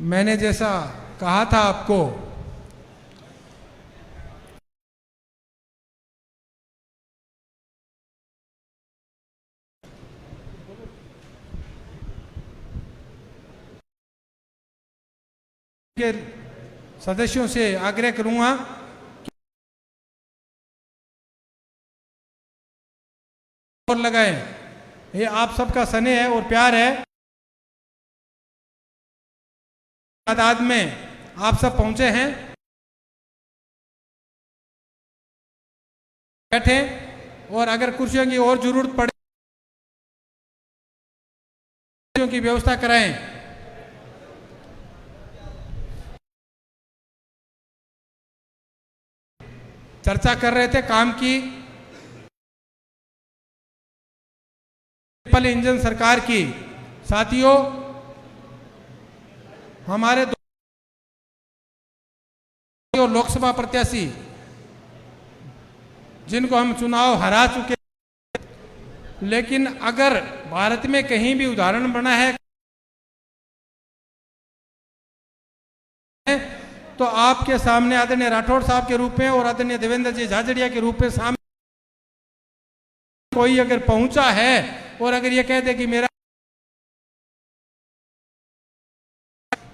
मैंने जैसा कहा था आपको, के सदस्यों से आग्रह करूंगा और लगाएं। ये आप सबका स्नेह है और प्यार है। तादाद में आप सब पहुंचे हैं, बैठे, और अगर कुर्सियों की और जरूरत पड़े की व्यवस्था कराएं। चर्चा कर रहे थे काम की, ट्रिपल इंजन सरकार की। साथियों, हमारे दो लोकसभा प्रत्याशी जिनको हम चुनाव हरा चुके, लेकिन अगर भारत में कहीं भी उदाहरण बना है तो आपके सामने आदरणीय राठौड़ साहब के रूप में और आदरणीय देवेंद्र जी झाझड़िया के रूप में सामने कोई अगर पहुंचा है और अगर ये कहते कि मेरा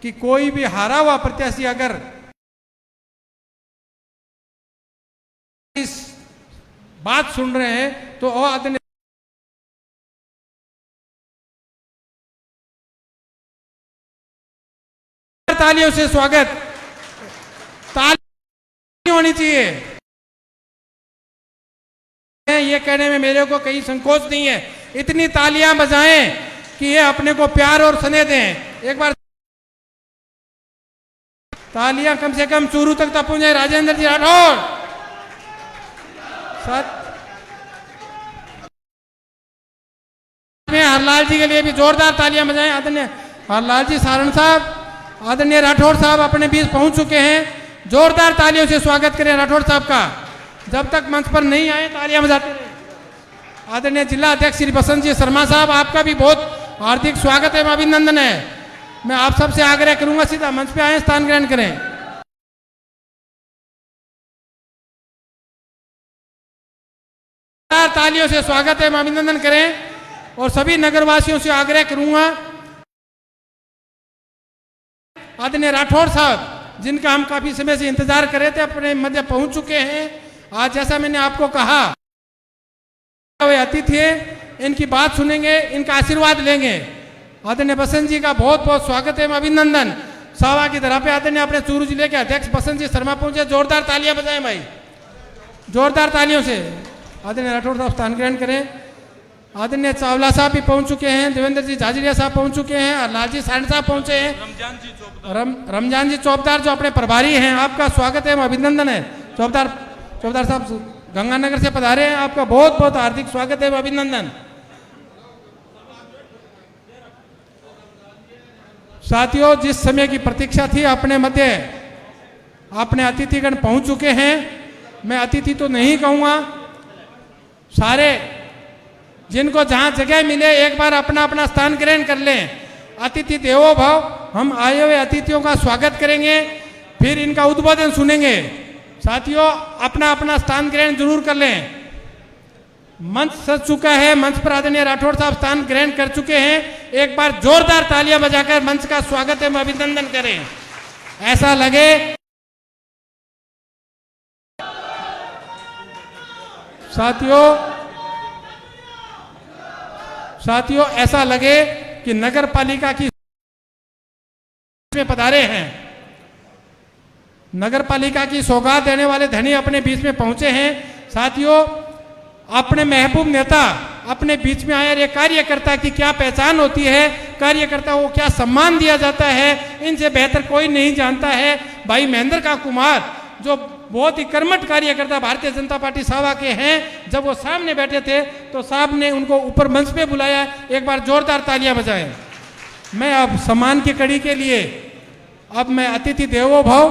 कि कोई भी हारा हुआ प्रत्याशी अगर इस बात सुन रहे हैं तो आदरणीय तालियों से स्वागत, ताली होनी चाहिए। ये कहने में मेरे को कहीं संकोच नहीं है, इतनी तालियां बजाएं कि ये अपने को प्यार और स्नेह दें। एक बार तालियां कम से कम चूरू तक तो पहुंचे। राजेंद्र जी राठौड़ हरलाल जी के लिए भी जोरदार तालियां बजाएं। आदरणीय हरलाल जी सारण साहब, आदरणीय राठौड़ साहब अपने बीच पहुंच चुके हैं। जोरदार तालियों से स्वागत करें राठौड़ साहब का। जब तक मंच पर नहीं आए तालियां बजाते रहे। आदरणीय जिला अध्यक्ष श्री बसंत जी शर्मा साहब, आपका भी बहुत हार्दिक स्वागत है, अभिनंदन है। मैं आप सबसे आग्रह करूंगा सीधा मंच पे आए, स्थान ग्रहण करें। तालियों से स्वागत है, अभिनंदन करें। और सभी नगरवासियों से आग्रह करूंगा, आदरणीय राठौड़ साहब जिनका हम काफी समय से इंतजार कर रहे थे, अपने मध्य पहुंच चुके हैं। आज जैसा मैंने आपको कहा, वे अतिथि हैं, इनकी बात सुनेंगे, इनका आशीर्वाद लेंगे। आदरणीय बसंत जी का बहुत बहुत स्वागत है, अभिनंदन। सावा की तरह पे आदरणीय अपने चूरू जिले के अध्यक्ष बसंत जी शर्मा पहुंचे। जोरदार तालियां बजाएं भाई, जोरदार तालियों से। आदरणीय राठौड़ साहब स्थान ग्रहण करें। आदरणीय चावला साहब भी पहुंच चुके हैं, देवेंद्र जी झाझड़िया साहब पहुंच चुके हैं, और लालजी सारण साहब पहुंचे हैं, रमजान जी चौबदार जो अपने प्रभारी हैं, आपका स्वागत है, अभिनंदन है। चौबदार साहब गंगानगर से पधारे हैं, आपका बहुत बहुत हार्दिक स्वागत है, अभिनंदन। साथियों, जिस समय की प्रतीक्षा थी, अपने मध्य अपने अतिथिगण पहुंच चुके हैं। मैं अतिथि तो नहीं कहूंगा, सारे जिनको जहां जगह मिले एक बार अपना अपना स्थान ग्रहण कर लें। अतिथि देवो भव। हम आए हुए अतिथियों का स्वागत करेंगे, फिर इनका उद्बोधन सुनेंगे। साथियों, अपना अपना स्थान ग्रहण जरूर कर लें। मंच सज चुका है, मंच पर आदरणीय राठौड़ साहब स्थान ग्रहण कर चुके हैं। एक बार जोरदार तालियां बजाकर मंच का स्वागत है, अभिनंदन करें। ऐसा लगे साथियों ऐसा लगे कि नगर पालिका की में पधारे हैं। नगर पालिका की सौगात देने वाले धनी अपने बीच में पहुंचे हैं। साथियों, अपने महबूब नेता अपने बीच में आए। ये कार्यकर्ता की क्या पहचान होती है, कार्यकर्ता को क्या सम्मान दिया जाता है, इनसे बेहतर कोई नहीं जानता है। भाई महेंद्र का कुमार जो बहुत ही कर्मठ कार्यकर्ता भारतीय जनता पार्टी सावा के हैं, जब वो सामने बैठे थे तो साहब ने उनको ऊपर मंच पे बुलाया। एक बार जोरदार तालियां बजाएं। मैं अब सम्मान की कड़ी के लिए अब मैं अतिथि देवो भव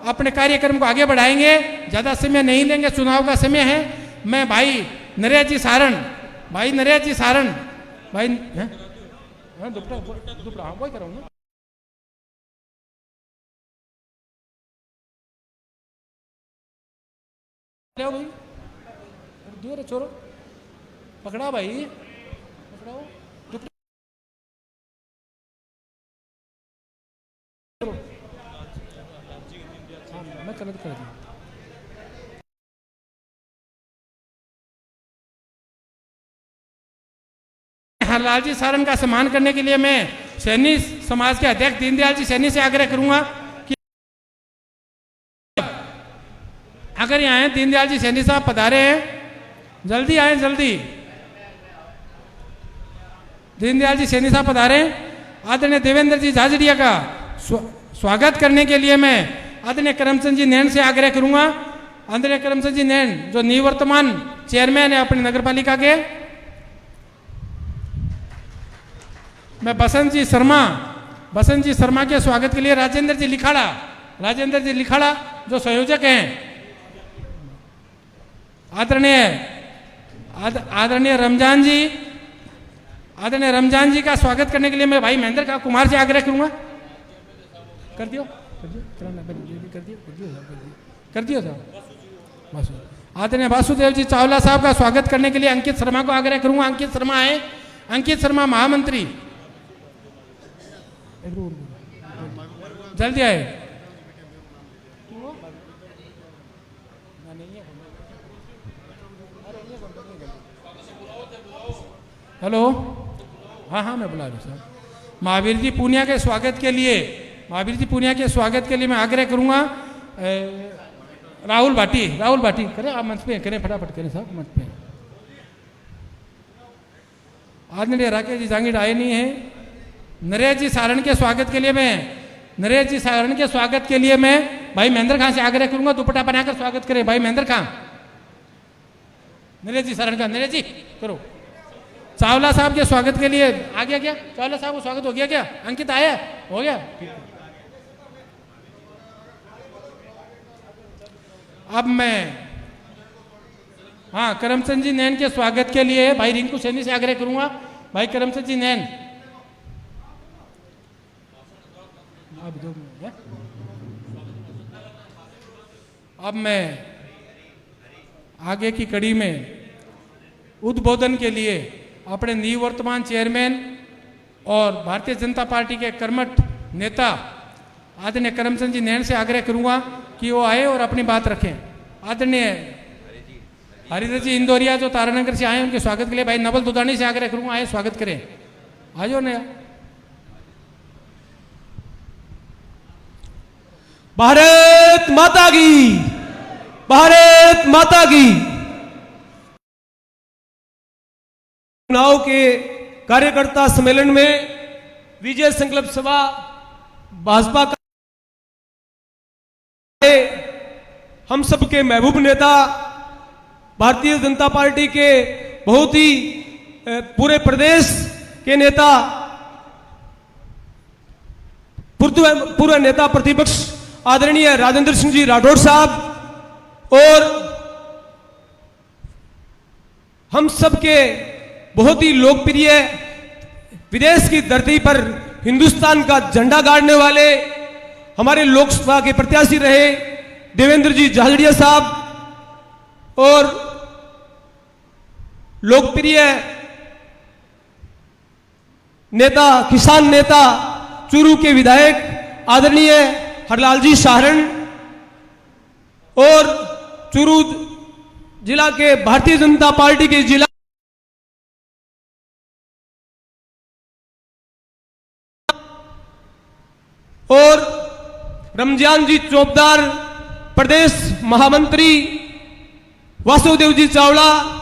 अपने कार्यक्रम को आगे बढ़ाएंगे। ज़्यादा समय नहीं लेंगे, चुनाव का समय है। मैं भाई नरेश जी सारण, भाई दुपड़ा वही कर रहा हूँ ना। ले भाई, दियो रे छोरो, पकड़ा भाई, पकड़ाओ, मैं गलत कर दिया। हरलाल जी सारण का सम्मान करने के लिए मैं सैनी समाज के अध्यक्ष दीनदयाल जी सैनी से आग्रह करूंगा कि अगर यहाँ आए दीनदयाल जी सैनी साहब पधारे हैं, जल्दी आए, जल्दी दीनदयाल जी सैनी साहब पधारे। आदरणीय देवेंद्र जी झाझड़िया का स्वागत करने के लिए मैं आदरणीय करमचंद जी नैन से आग्रह करूंगा। आदरणीय करमचंद जी नैन जो निवर्तमान चेयरमैन है अपनी नगर पालिका के। मैं बसंत जी शर्मा के स्वागत के लिए राजेंद्र जी लिखाड़ा जो संयोजक हैं। आदरणीय रमजान जी का स्वागत करने के लिए मैं भाई महेंद्र कुमार से आग्रह करूंगा। कर दियो साहब। आदरणीय वासुदेव जी चावला साहब का स्वागत करने के लिए अंकित शर्मा को आग्रह करूंगा। अंकित शर्मा आए, अंकित शर्मा महामंत्री, जल्दी आए। हेलो, हाँ मैं बुला रहा हूँ सर। महावीर जी पूनिया के स्वागत के लिए मैं आग्रह करूंगा। राहुल भाटी करें, आप मंच पे करें, फटाफट करें साहब, मंच पे। आदरणीय राकेश जी जांगीड़ आए नहीं है। नरेश जी सारण के स्वागत के लिए मैं भाई महेंद्र खान से आग्रह करूंगा, दुपट्टा बनाकर स्वागत करें। भाई महेंद्र खान, नरेश जी सारण का, नरेश जी करो। चावला साहब के स्वागत के लिए आ गया क्या? चावला साहब को स्वागत हो गया क्या? अंकित आया, हो गया। अब मैं करमचंद जी नैन के स्वागत के लिए भाई रिंकू सैनी से आग्रह करूंगा। भाई करमचंद जी नैन, अब मैं आगे की कड़ी में उद्बोधन के लिए अपने निवर्तमान चेयरमैन और भारतीय जनता पार्टी के कर्मठ नेता आदरणीय करमचंद जी नैन से आग्रह करूंगा कि वो आए और अपनी बात रखें। आदरणीय हरिदत्त जी इंदौरिया जो तारानगर से आए, उनके स्वागत के लिए भाई नवल दुदानी से आग्रह करूंगा, आए स्वागत करें। आ जाओ नया। भारत माता की, भारत माता की। चुनाव के कार्यकर्ता सम्मेलन में विजय संकल्प सभा भाजपा का हम सबके महबूब नेता भारतीय जनता पार्टी के बहुत ही पूरे प्रदेश के नेता, पूर्व नेता प्रतिपक्ष आदरणीय राजेंद्र सिंह जी राठौड़ साहब और हम सबके बहुत ही लोकप्रिय विदेश की धरती पर हिंदुस्तान का झंडा गाड़ने वाले हमारे लोकसभा के प्रत्याशी रहे देवेंद्र जी झाझड़िया साहब और लोकप्रिय नेता, किसान नेता, चूरू के विधायक आदरणीय हरलाल जी सारण और चूरू जिला के भारतीय जनता पार्टी के जिला और रमजान जी चौबदार प्रदेश महामंत्री, वासुदेव जी चावला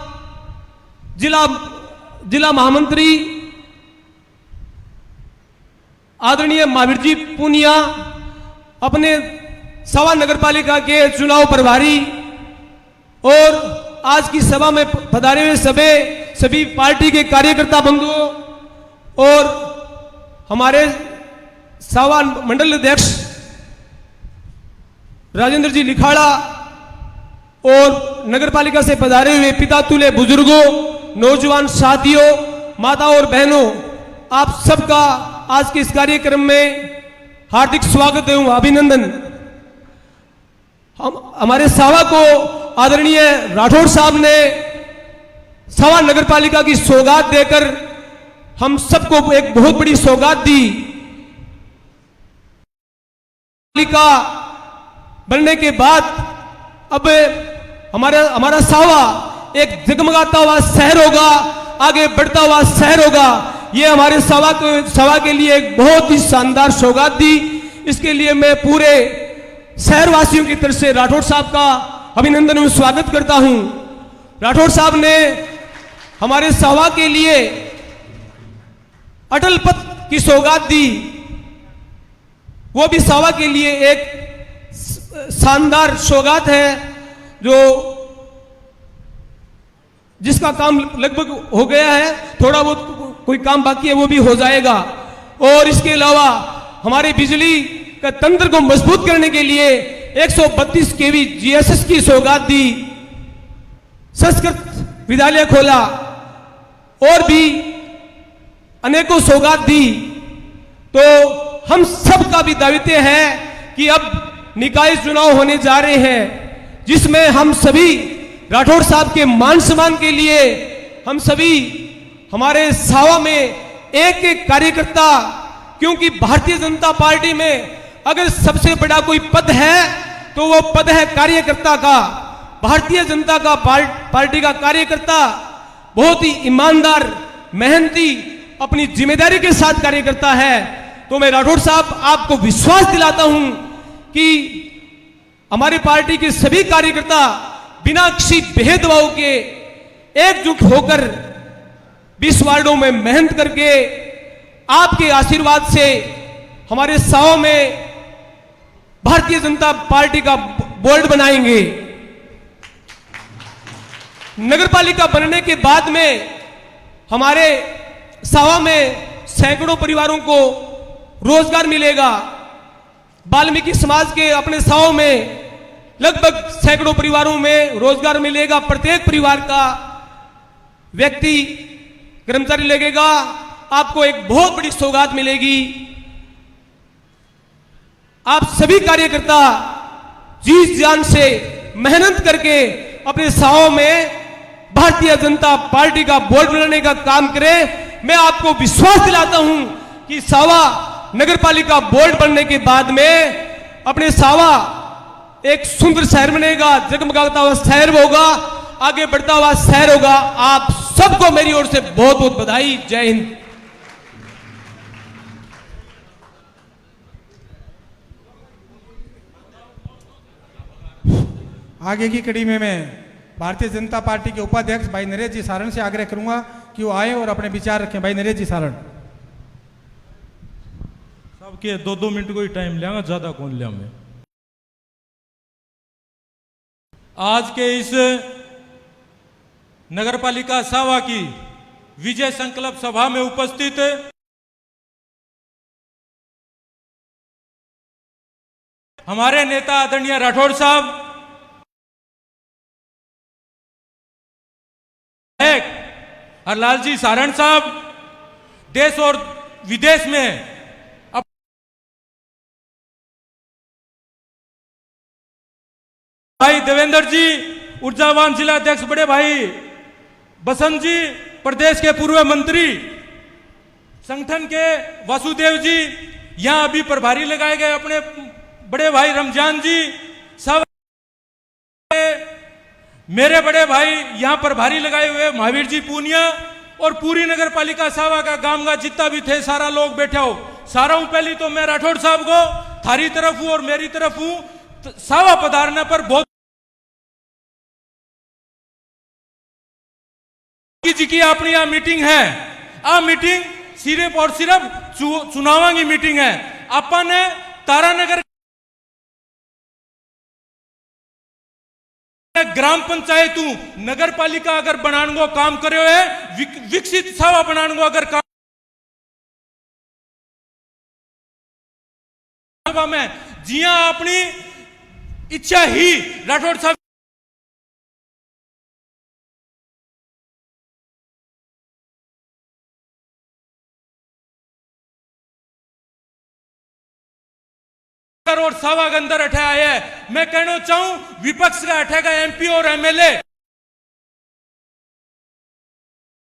जिला महामंत्री, आदरणीय महावीर जी पूनिया अपने सवा नगर पालिका के चुनाव प्रभारी और आज की सभा में पधारे हुए सभी पार्टी के कार्यकर्ता बंधुओं और हमारे सावा मंडल अध्यक्ष राजेंद्र जी लिखाड़ा और नगर पालिका से पधारे हुए पिता तुल्य बुजुर्गों, नौजवान साथियों, माता और बहनों, आप सबका आज के इस कार्यक्रम में हार्दिक स्वागत एवं अभिनंदन। हम हमारे सावा को आदरणीय राठौड़ साहब ने सवा नगर पालिका की सौगात देकर हम सबको एक बहुत बड़ी सौगात दी। पालिका बनने के बाद अब हमारा सावा एक जगमगाता हुआ शहर होगा, आगे बढ़ता हुआ शहर होगा। ये हमारे सवा के लिए एक बहुत ही शानदार सौगात दी। इसके लिए मैं पूरे शहरवासियों की तरफ से राठौड़ साहब का अभिनंदन एवं स्वागत करता हूं। राठौड़ साहब ने हमारे सवा के लिए अटल पथ की सौगात दी, वो भी सवा के लिए एक शानदार सौगात है जो जिसका काम लगभग हो गया है, थोड़ा बहुत कोई काम बाकी है वो भी हो जाएगा। और इसके अलावा हमारे बिजली का तंत्र को मजबूत करने के लिए 132 केवी जीएसएस की सौगात दी, संस्कृत विद्यालय खोला और भी अनेकों सौगात दी। तो हम सब का भी दायित्व है कि अब निकाय चुनाव होने जा रहे हैं, जिसमें हम सभी राठौड़ साहब के मान सम्मान के लिए हम सभी हमारे सावा में एक एक कार्यकर्ता, क्योंकि भारतीय जनता पार्टी में अगर सबसे बड़ा कोई पद है तो वो पद है कार्यकर्ता का। भारतीय जनता का पार्टी का कार्यकर्ता बहुत ही ईमानदार, मेहनती, अपनी जिम्मेदारी के साथ कार्य करता है। तो मैं राठौड़ साहब आपको विश्वास दिलाता हूं कि हमारी पार्टी के सभी कार्यकर्ता बिना किसी भेदभाव के एकजुट होकर 20 वार्डों में मेहनत करके आपके आशीर्वाद से हमारे साव में भारतीय जनता पार्टी का बोर्ड बनाएंगे। नगरपालिका बनने के बाद में हमारे सावा में सैकड़ों परिवारों को रोजगार मिलेगा। वाल्मीकि समाज के अपने साव में लगभग सैकड़ों परिवारों में रोजगार मिलेगा। प्रत्येक परिवार का व्यक्ति कर्मचारी लगेगा। आपको एक बहुत बड़ी सौगात मिलेगी। आप सभी कार्यकर्ता जी जान से मेहनत करके अपने साव में भारतीय जनता पार्टी का बोर्ड बनाने का काम करें। मैं आपको विश्वास दिलाता हूं कि सावा नगरपालिका बोर्ड बनने के बाद में अपने सावा एक सुंदर शहर बनेगा, जगमगाता हुआ शहर होगा, आगे बढ़ता हुआ शहर होगा। आप सबको मेरी ओर से बहुत बहुत बधाई। जय हिंद। आगे की कड़ी में मैं भारतीय जनता पार्टी के उपाध्यक्ष भाई नरेश जी सारण से आग्रह करूंगा कि वो आए और अपने विचार रखें। भाई नरेश जी सारण। सबके 2-2 मिनट को ही टाइम लिया, ज्यादा कौन लिया मैं। आज के इस नगरपालिका सावा की विजय संकल्प सभा में उपस्थित हमारे नेता आदरणीय राठौड़ साहब, हरलाल जी सारण साहब, देश और विदेश में भाई देवेंद्र जी, ऊर्जावान जिला अध्यक्ष बड़े भाई बसंत जी, प्रदेश के पूर्व मंत्री, संगठन के वासुदेव जी, यहां अभी प्रभारी लगाए गए अपने बड़े भाई रमजान जी, सब मेरे बड़े भाई यहां प्रभारी लगाए हुए महावीर जी पूनिया, और पूरी नगर पालिका सावा का गांव का जितना भी थे सारा लोग बैठे हो। सारा हूं पहली तो मैं राठौड़ साहब को थारी तरफ हूं और मेरी तरफ हूं। सावा पधारने पर बहुत जी की अपनी यहां मीटिंग है। आ मीटिंग सिर्फ और सिर्फ चुनाव की मीटिंग है। अपन तारानगर ग्राम पंचायत नगर पालिका अगर बनाने को काम करे है, विकसित सावा बनाने को अगर काम में जिया अपनी इच्छा ही राठौड़ साहब और सवा के अंदर अठे आए हैं। मैं कहना चाहूं विपक्ष का अठे का एमपी और एमएलए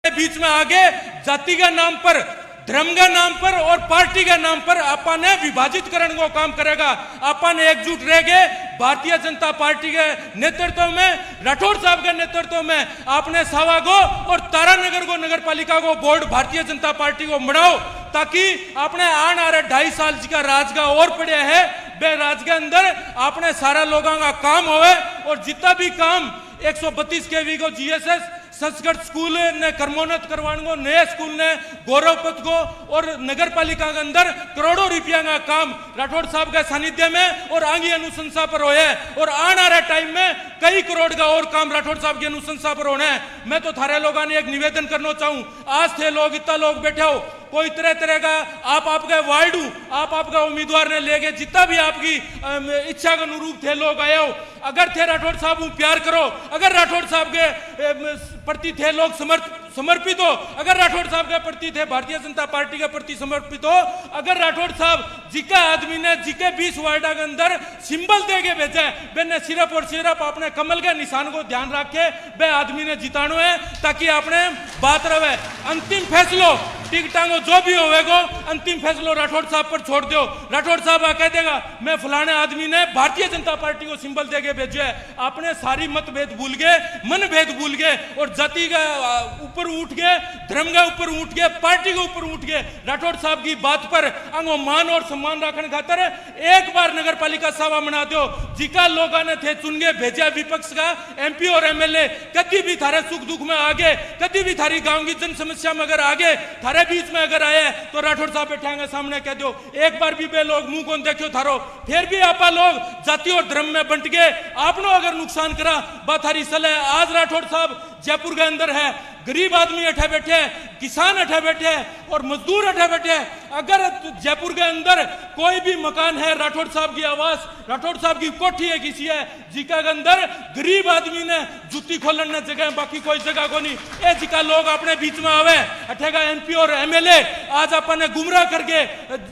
बीच में आगे जाति का नाम पर, धर्म का नाम पर और पार्टी के नाम पर आपा ने विभाजित करने को काम करेगा। आपा ने एकजुट रह गए भारतीय जनता पार्टी के नेतृत्व में, राठौड़ साहब के नेतृत्व में आपने सावा को और तारानगर को नगर पालिका को बोर्ड भारतीय जनता पार्टी को बढ़ाओ, ताकि आपने आने आ रहे 2.5 साल का राज का और पड़े है बे राज के अंदर आपने सारा लोगों का काम होवे और जितना भी काम 132 केवी को जीएसएस संस्कृत स्कूल ने कर्मोन्नत करवाने को, नए स्कूल ने गौरव पथ को और नगर पालिका के अंदर करोड़ों रुपया का काम राठौड़ साहब के सानिध्य में और आगे अनुशंसा पर होए और आने आ रहे टाइम में कई करोड़ का और काम राठौड़ साहब की अनुशंसा पर होना है। मैं तो थारे लोगों ने एक निवेदन करना चाहूं, आज थे लोग इतना लोग बैठे हो, कोई तरह तरह का आप आपके वार्ड आप आपका उम्मीदवार ने लेके जितना भी आपकी इच्छा के अनुरूप थे लोग आए हो, अगर थे राठौड़ साहब प्यार करो, अगर राठौड़ साहब के प्रति थे लोग समर्पित हो, अगर राठौड़ साहब के प्रति थे भारतीय जनता पार्टी के प्रति समर्पित हो, अगर राठौड़ साहब जिका आदमी ने जिके 20 वार्ड के अंदर सिंबल दे के भेजे बेने सिर्फ और सिर्फ अपने कमल के निशान को ध्यान रखे बे आदमी ने जितानो है, ताकि आपने बात रहे। अंतिम फैसलो टिकटांगो जो भी होवेगो अंतिम फैसलो राठौड़ साहब पर छोड़ दो। राठौड़ साहब कह देगा मैं फलाने आदमी ने भारतीय जनता पार्टी को सिंबल दे के भेजे है, आपने सारी मतभेद भूल गए, मनभेद भूल गए और जाति का ऊपर उठ गए, धर्म के ऊपर उठ गए, पार्टी के ऊपर उठ गए। राठौड़ साहब की बात पर अंगो मान और सम्मान रखने खातर एक बार नगर पालिका सभा मना दो, जिका लोगों ने थे चुन के भेजा विपक्ष का एमपी और एमएलए, कभी भी थारे सुख दुख में आगे, कभी भी थारी गांव की जन समस्या में अगर आगे थारे बीच में अगर आए तो राठौड़ साहब बैठेंगे सामने कह दो एक बार भी बे लोग मुंह कौन देखो थारो, फिर भी आपा लोग जाति और धर्म में बंट गए, आपनो अगर नुकसान करा बात थारी सलाह। आज राठौड़ साहब जयपुर के अंदर है, गरीब आदमी अठे बैठे, किसान अठे बैठे और मजदूर अठे बैठे। अगर जयपुर के अंदर कोई भी मकान है राठौड़ साहब की आवास, राठौड़ साहब की कोठी है किसी है जिका के अंदर गरीब आदमी ने जूती खोलने जगह बाकी कोई जगह को नहीं, ए जिका लोग अपने बीच में आवे अठेगा एमपी और एमएलए आज अपने गुमराह करके,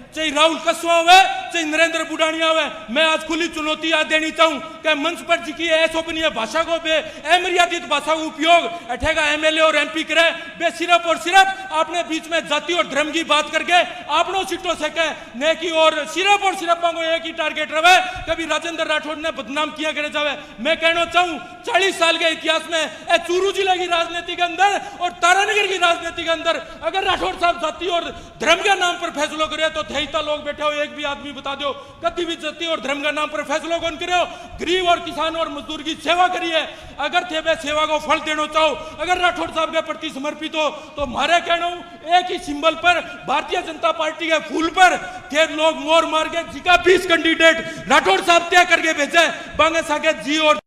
चाहे राहुल कस्वा हुए चाहे नरेंद्र बुडानिया हुए। मैं आज खुली चुनौती आज देनी चाहूं कि मंच पर जिकी अशोभनीय भाषा को बे अमर्यादित भाषा का उपयोग अठेगा एमएलए और एमपी करे बे सिर्फ और सिर्फ आपने बीच में जाति और धर्म की बात करके आपनो सीटों से कह ने की और सिर्फ को एक ही टारगेट रहे कभी राजेंद्र राठौड़ ने बदनाम किया करे जावे। मैं कहना चाहूं 40 साल के इतिहास में चूरू जिले की राजनीति के अंदर और तारानगर की राजनीति के अंदर अगर राठौड़ साहब जाति और धर्म के नाम पर फैसला करे तो थेता लोग बैठे हो, एक भी आदमी बता दो कभी भी जाति और धर्म के नाम पर फैसला कौन करे हो? गरीब और किसान और मजदूर की सेवा करिए। अगर थे वे सेवा को फल देना चाहो, अगर राठौड़ साहब के प्रति समर्पित हो तो मारे कहना एक ही सिंबल पर भारतीय जनता पार्टी के फूल पर थे लोग मोर मार के जिका 20 कैंडिडेट राठौड़ साहब तय करके भेजे बांगे सागे जी और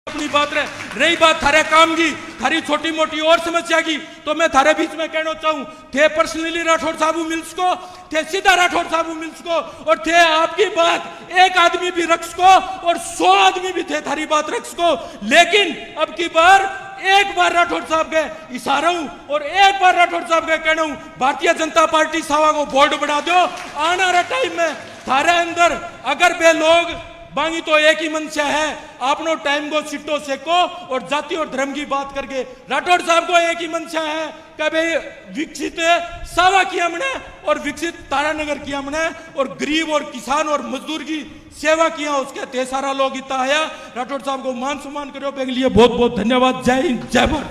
अपनी बात रही बात थारे काम की, थारी छोटी मोटी और समस्या की, तो मैं थारे बीच में कहना चाहूं थे पर्सनली राठौड़ साहब मिल्स को, थे सीधा राठौड़ साहब मिल्स को और थे आपकी बात एक आदमी भी रक्स को और 100 आदमी भी थे थारी बात रक्स को। लेकिन अब की बार एक बार राठौड़ साहब के इशारा और एक बार राठौड़ साहब के कहना भारतीय जनता पार्टी सावा को बोर्ड बना दो। आने वाले टाइम में थारे अंदर अगर वे लोग बांगी तो एक ही मंशा है, आपनो टाइम को सिट्टो सेको और जाति और धर्म की बात करके राठौड़ साहब को एक ही मंशा है कि भाई विकसित सावा किया हमने और विकसित तारानगर किया हमने और गरीब और किसान और मजदूर की सेवा किया, उसके ते सारा लोग इतना आया। राठौड़ साहब को मान सम्मान करो के लिए बहुत बहुत धन्यवाद। जय हिंद जय भारत।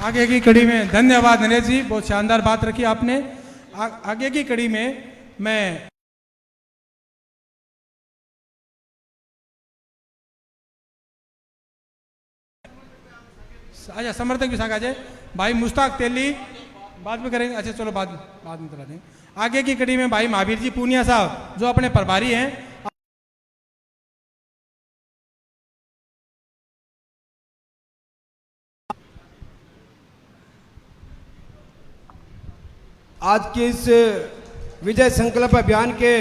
आगे की कड़ी में धन्यवाद नरेश जी, बहुत शानदार बात रखी आपने। आगे की कड़ी में मैं अच्छा समर्थक भी साथ आ जाए भाई मुश्ताक तेली बाद में करेंगे। अच्छा चलो बाद में करा देंगे। आगे की कड़ी में भाई महावीर जी पूनिया साहब जो अपने प्रभारी हैं। आज के इस विजय संकल्प अभियान के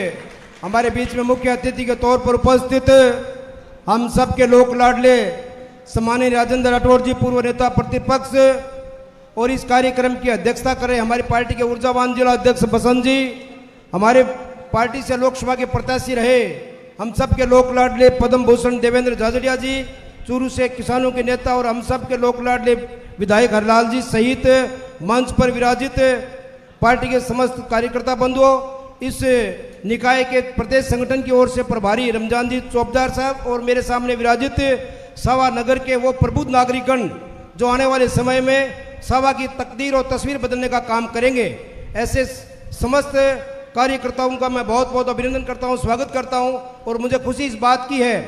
हमारे बीच में मुख्य अतिथि के तौर पर उपस्थित हम सबके लोक लाडले सम्माननीय राजेंद्र राठौड़ जी पूर्व नेता प्रतिपक्ष और इस कार्यक्रम की अध्यक्षता कर रहे हमारी पार्टी के ऊर्जावान जिला अध्यक्ष बसंत जी, हमारे पार्टी से लोकसभा के प्रत्याशी रहे हम सब के लोक लाडले पद्म भूषण देवेंद्र झाझड़िया जी, चूरू से किसानों के नेता और हम सब के लोक लाडले विधायक हरलाल जी सहित मंच पर विराजित पार्टी के समस्त कार्यकर्ता बंधुओं, इस निकाय के प्रदेश संगठन की ओर से प्रभारी रमजान जी चौबदार साहब और मेरे सामने विराजित सावा नगर के वो प्रबुद्ध नागरिकगण जो आने वाले समय में सावा की तकदीर और तस्वीर बदलने का काम करेंगे, ऐसे समस्त कार्यकर्ताओं का मैं बहुत बहुत अभिनंदन करता हूं, स्वागत करता हूं। और मुझे खुशी इस बात की है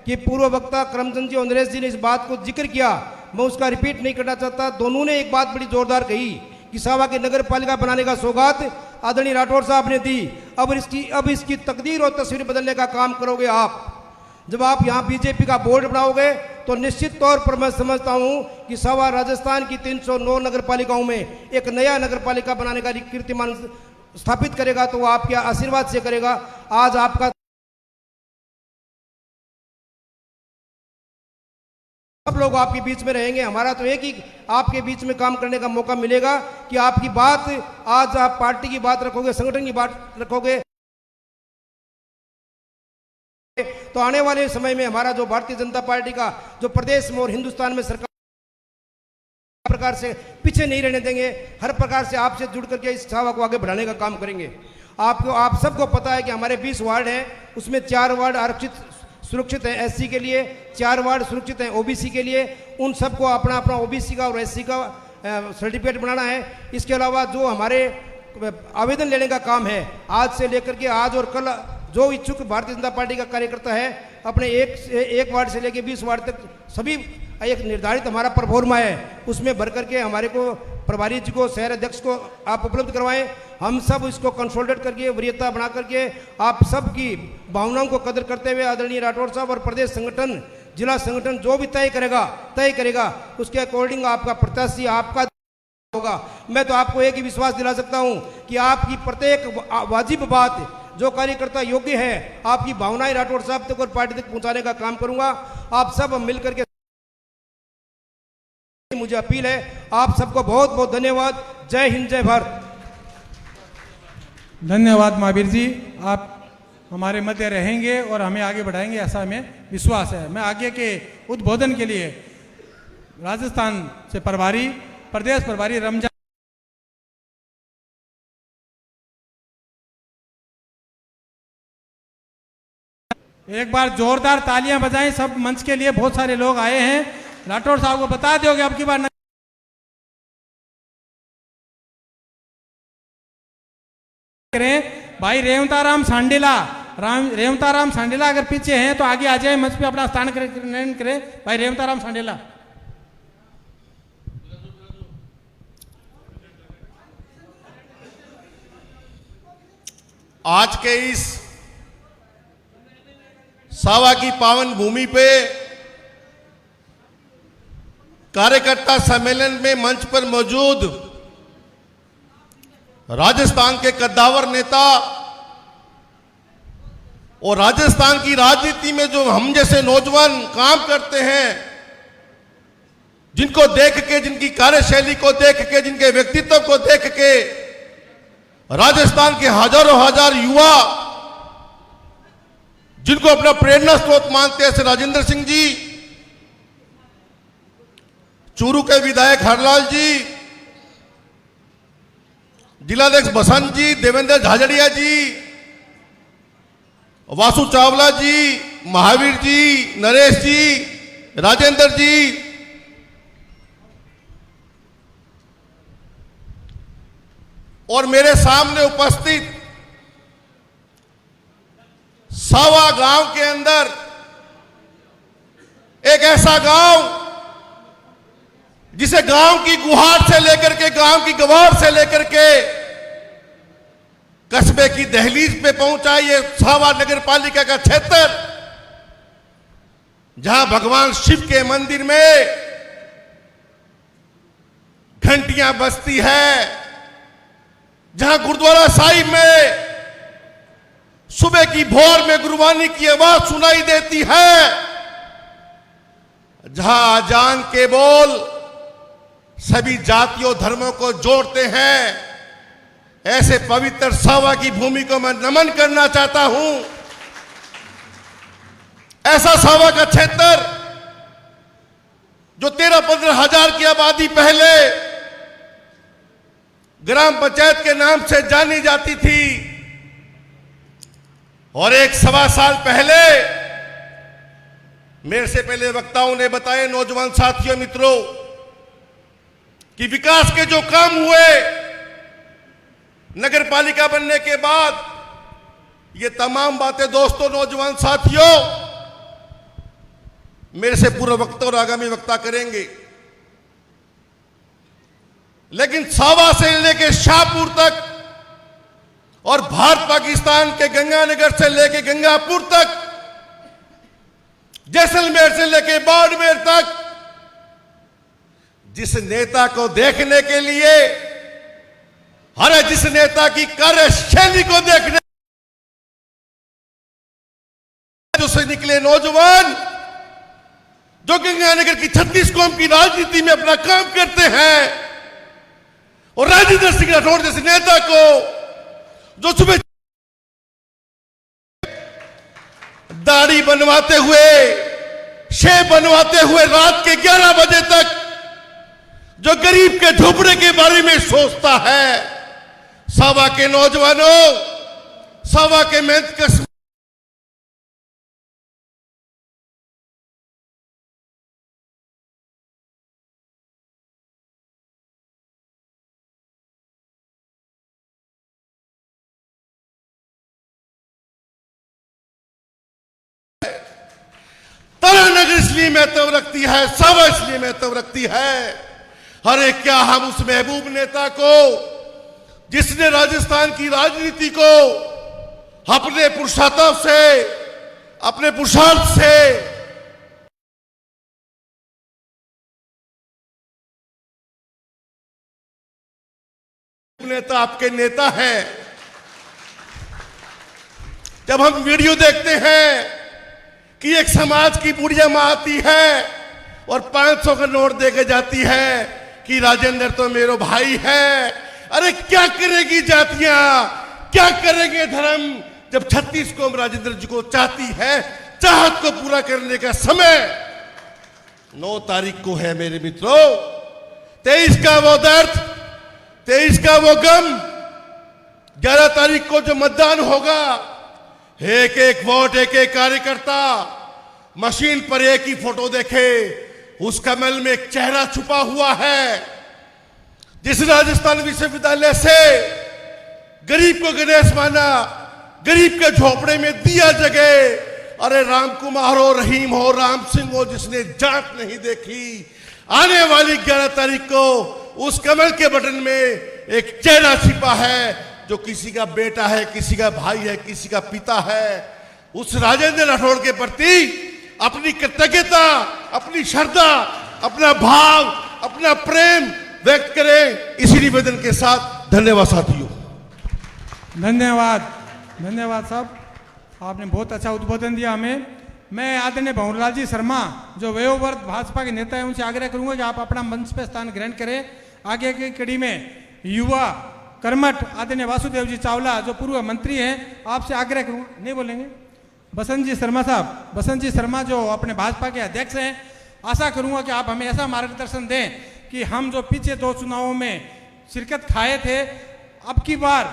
कि पूर्व वक्ता करमचंद जी और नरेश जी ने इस बात को जिक्र किया, मैं उसका रिपीट नहीं करना चाहता। दोनों ने एक बात बड़ी जोरदार कही कि सावा की नगर पालिका बनाने का सौगात आदरणीय राठौर साहब ने दी, अब इसकी तकदीर और तस्वीर बदलने का काम करोगे आप। जब आप यहाँ बीजेपी का बोर्ड बनाओगे तो निश्चित तौर पर मैं समझता हूँ कि सावा राजस्थान की 309 नगर पालिकाओं में एक नया नगर पालिका बनाने का कीर्तिमान स्थापित करेगा, तो वो आपके आशीर्वाद से करेगा। आज आपका सब लोग आपके बीच में रहेंगे, हमारा तो एक ही आपके बीच में काम करने का मौका मिलेगा कि आपकी बात, आज आप पार्टी की बात रखोगे, संगठन की बात रखोगे, तो आने वाले समय में हमारा जो भारतीय जनता पार्टी का जो प्रदेश में और हिंदुस्तान में सरकार प्रकार से पीछे नहीं रहने देंगे, हर प्रकार से आपसे जुड़ करके इस सावा को आगे बढ़ाने का काम करेंगे। आप सबको पता है कि हमारे 20 वार्ड हैं, उसमें 4 वार्ड आरक्षित सुरक्षित हैं एससी के लिए, 4 वार्ड सुरक्षित हैं ओबीसी के लिए। उन सबको अपना अपना ओबीसी का और एससी का सर्टिफिकेट बनाना है। इसके अलावा जो हमारे आवेदन लेने का काम है, आज से लेकर के आज और कल जो इच्छुक भारतीय जनता पार्टी का कार्यकर्ता है अपने एक वार्ड से लेकर 20 वार्ड तक सभी एक निर्धारित हमारा परफॉर्मा है, उसमें भर करके हमारे को प्रभारी जी को, शहर अध्यक्ष को आप उपलब्ध करवाएं। हम सब इसको कंसोलिडेट करके वरीयता बना करके आप सब की भावनाओं को कदर करते हुए आदरणीय राठौर साहब और प्रदेश संगठन, जिला संगठन जो भी तय करेगा उसके अकॉर्डिंग आपका प्रत्याशी आपका होगा। मैं तो आपको एक ही विश्वास दिला सकता हूं कि आपकी प्रत्येक वाजिब बात जो कार्यकर्ता योग्य है, आपकी भावनाएं राठौर साहब तक और पार्टी तक पहुंचाने का काम करूंगा। आप सब मिलकर के, मुझे अपील है, आप सबको बहुत बहुत धन्यवाद। जय हिंद, जय भारत। धन्यवाद महावीर जी, आप हमारे मध्य रहेंगे और हमें आगे बढ़ाएंगे, ऐसा हमें विश्वास है। मैं आगे के उद्बोधन के लिए राजस्थान से प्रदेश प्रभारी रमजान, एक बार जोरदार तालियां बजाएं सब मंच के लिए, बहुत सारे लोग आए हैं। राठौर साहब को बता दोगे अब की बार करें। भाई रेवताराम सांडेला अगर पीछे हैं तो आगे आ जाए, मंच पे अपना स्थान करें। भाई रेवताराम सांडेला, आज के इस सावा की पावन भूमि पे कार्यकर्ता सम्मेलन में मंच पर मौजूद राजस्थान के कद्दावर नेता और राजस्थान की राजनीति में जो हम जैसे नौजवान काम करते हैं, जिनको देख के, जिनकी कार्यशैली को देख के, जिनके व्यक्तित्व को देख के राजस्थान के हजारों हजार युवा जिनको अपना प्रेरणा स्रोत मानते हैं, राजेंद्र सिंह जी, चूरू के विधायक हरलाल जी, जिलाध्यक्ष बसंत जी, देवेंद्र झाझड़िया जी, वासु चावला जी, महावीर जी, नरेश जी, राजेंद्र जी, और मेरे सामने उपस्थित सावा गांव के अंदर एक ऐसा गांव जिसे गांव की गुहार से लेकर के, गांव की गवार से लेकर के कस्बे की दहलीज पे पहुंचा ये सावा नगर पालिका का क्षेत्र, जहां भगवान शिव के मंदिर में घंटियां बजती है, जहां गुरुद्वारा साहिब में सुबह की भोर में गुरबानी की आवाज सुनाई देती है, जहां अजान के बोल सभी जातियों धर्मों को जोड़ते हैं, ऐसे पवित्र सावा की भूमि को मैं नमन करना चाहता हूं। ऐसा सावा का क्षेत्र जो 13-15 हजार की आबादी पहले ग्राम पंचायत के नाम से जानी जाती थी, और 1-1.25 साल पहले मेरे से पहले वक्ताओं ने बताया, नौजवान साथियों मित्रों, कि विकास के जो काम हुए नगर पालिका बनने के बाद, ये तमाम बातें दोस्तों, नौजवान साथियों, मेरे से पूर्व वक्ता और आगामी वक्ता करेंगे। लेकिन सावा से लेके शाहपुर तक और भारत पाकिस्तान के गंगानगर से लेके गंगापुर तक, जैसलमेर से लेके बाड़मेर तक, जिस नेता को देखने के लिए, अरे जिस नेता की कार्यशैली को देखने से निकले नौजवान, जो गंगानगर की 36 कौम की राजनीति में अपना काम करते हैं, और राजेंद्र सिंह राठौड़ जैसे नेता को जो सुबह दाढ़ी बनवाते हुए, शेव बनवाते हुए रात के 11 बजे तक जो गरीब के झोपड़े के बारे में सोचता है, सावा के नौजवानों, सावा के मेहनत कश नगर इसलिए महत्व रखती है, सावा इसलिए महत्व रखती है। अरे क्या हम उस महबूब नेता को, जिसने राजस्थान की राजनीति को अपने पुरुषार्थ से, अपने पुरुषार्थ से नेता आपके नेता हैं। जब हम वीडियो देखते हैं कि एक समाज की बुढ़िया मां आती है और 500 का नोट देके जाती है कि राजेंद्र तो मेरा भाई है। अरे क्या करेगी जातियां, क्या करेंगे धर्म, जब 36 कौम राजेंद्र जी को चाहती है। चाहत को पूरा करने का समय 9 तारीख को है मेरे मित्रों। 23 का वो दर्द, 23 का वो गम, 11 तारीख को जो मतदान होगा, एक एक वोट, एक एक कार्यकर्ता मशीन पर एक ही फोटो देखे, उस कमल में एक चेहरा छुपा हुआ है। जिस राजस्थान विश्वविद्यालय से गरीब को गणेश माना, गरीब के झोपड़े में दिया जगे, अरे राम कुमार हो, रहीम हो, राम सिंह हो, जिसने जात नहीं देखी, आने वाली 11 तारीख को उस कमल के बटन में एक चेहरा छिपा है, जो किसी का बेटा है, किसी का भाई है, किसी का पिता है। उस राजेंद्र राठौड़ के प्रति अपनी कृतज्ञता, अपनी श्रद्धा, अपना भाव, अपना प्रेम व्यक्त करें, इसी निवेदन के साथ धन्यवाद साथियों। धन्यवाद, धन्यवाद साहब, आपने बहुत अच्छा उद्बोधन दिया हमें। मैं आदरणीय भंवरलाल जी शर्मा, जो वयोवृद्ध भाजपा के नेता हैं, उनसे आग्रह करूंगा कि आप अपना मंच पर स्थान ग्रहण करें। आगे की कड़ी में युवा कर्मठ आदरणीय वासुदेव जी चावला, जो पूर्व मंत्री हैं, आपसे आग्रह करूंगा, नहीं बोलेंगे। बसंत जी शर्मा साहब, बसंत जी शर्मा जो अपने भाजपा के अध्यक्ष हैं, आशा करूंगा कि आप हमें ऐसा मार्गदर्शन दें कि हम जो पीछे 2 चुनावों में शिरकत खाए थे, अब की बार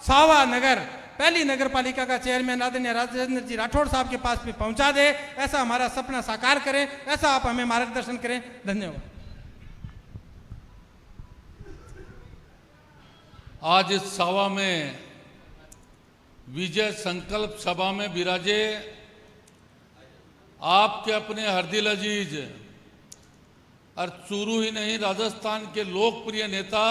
सावा नगर पहली नगर पालिका का चेयरमैन आदरणीय राजेंद्र जी राठौड़ साहब के पास भी पहुंचा दे। ऐसा हमारा सपना साकार करें, ऐसा आप हमें मार्गदर्शन करें। धन्यवाद। आज इस सभा में विजय संकल्प सभा में विराजे आपके अपने हरदिल अजीज और चूरू ही नहीं, राजस्थान के लोकप्रिय नेता,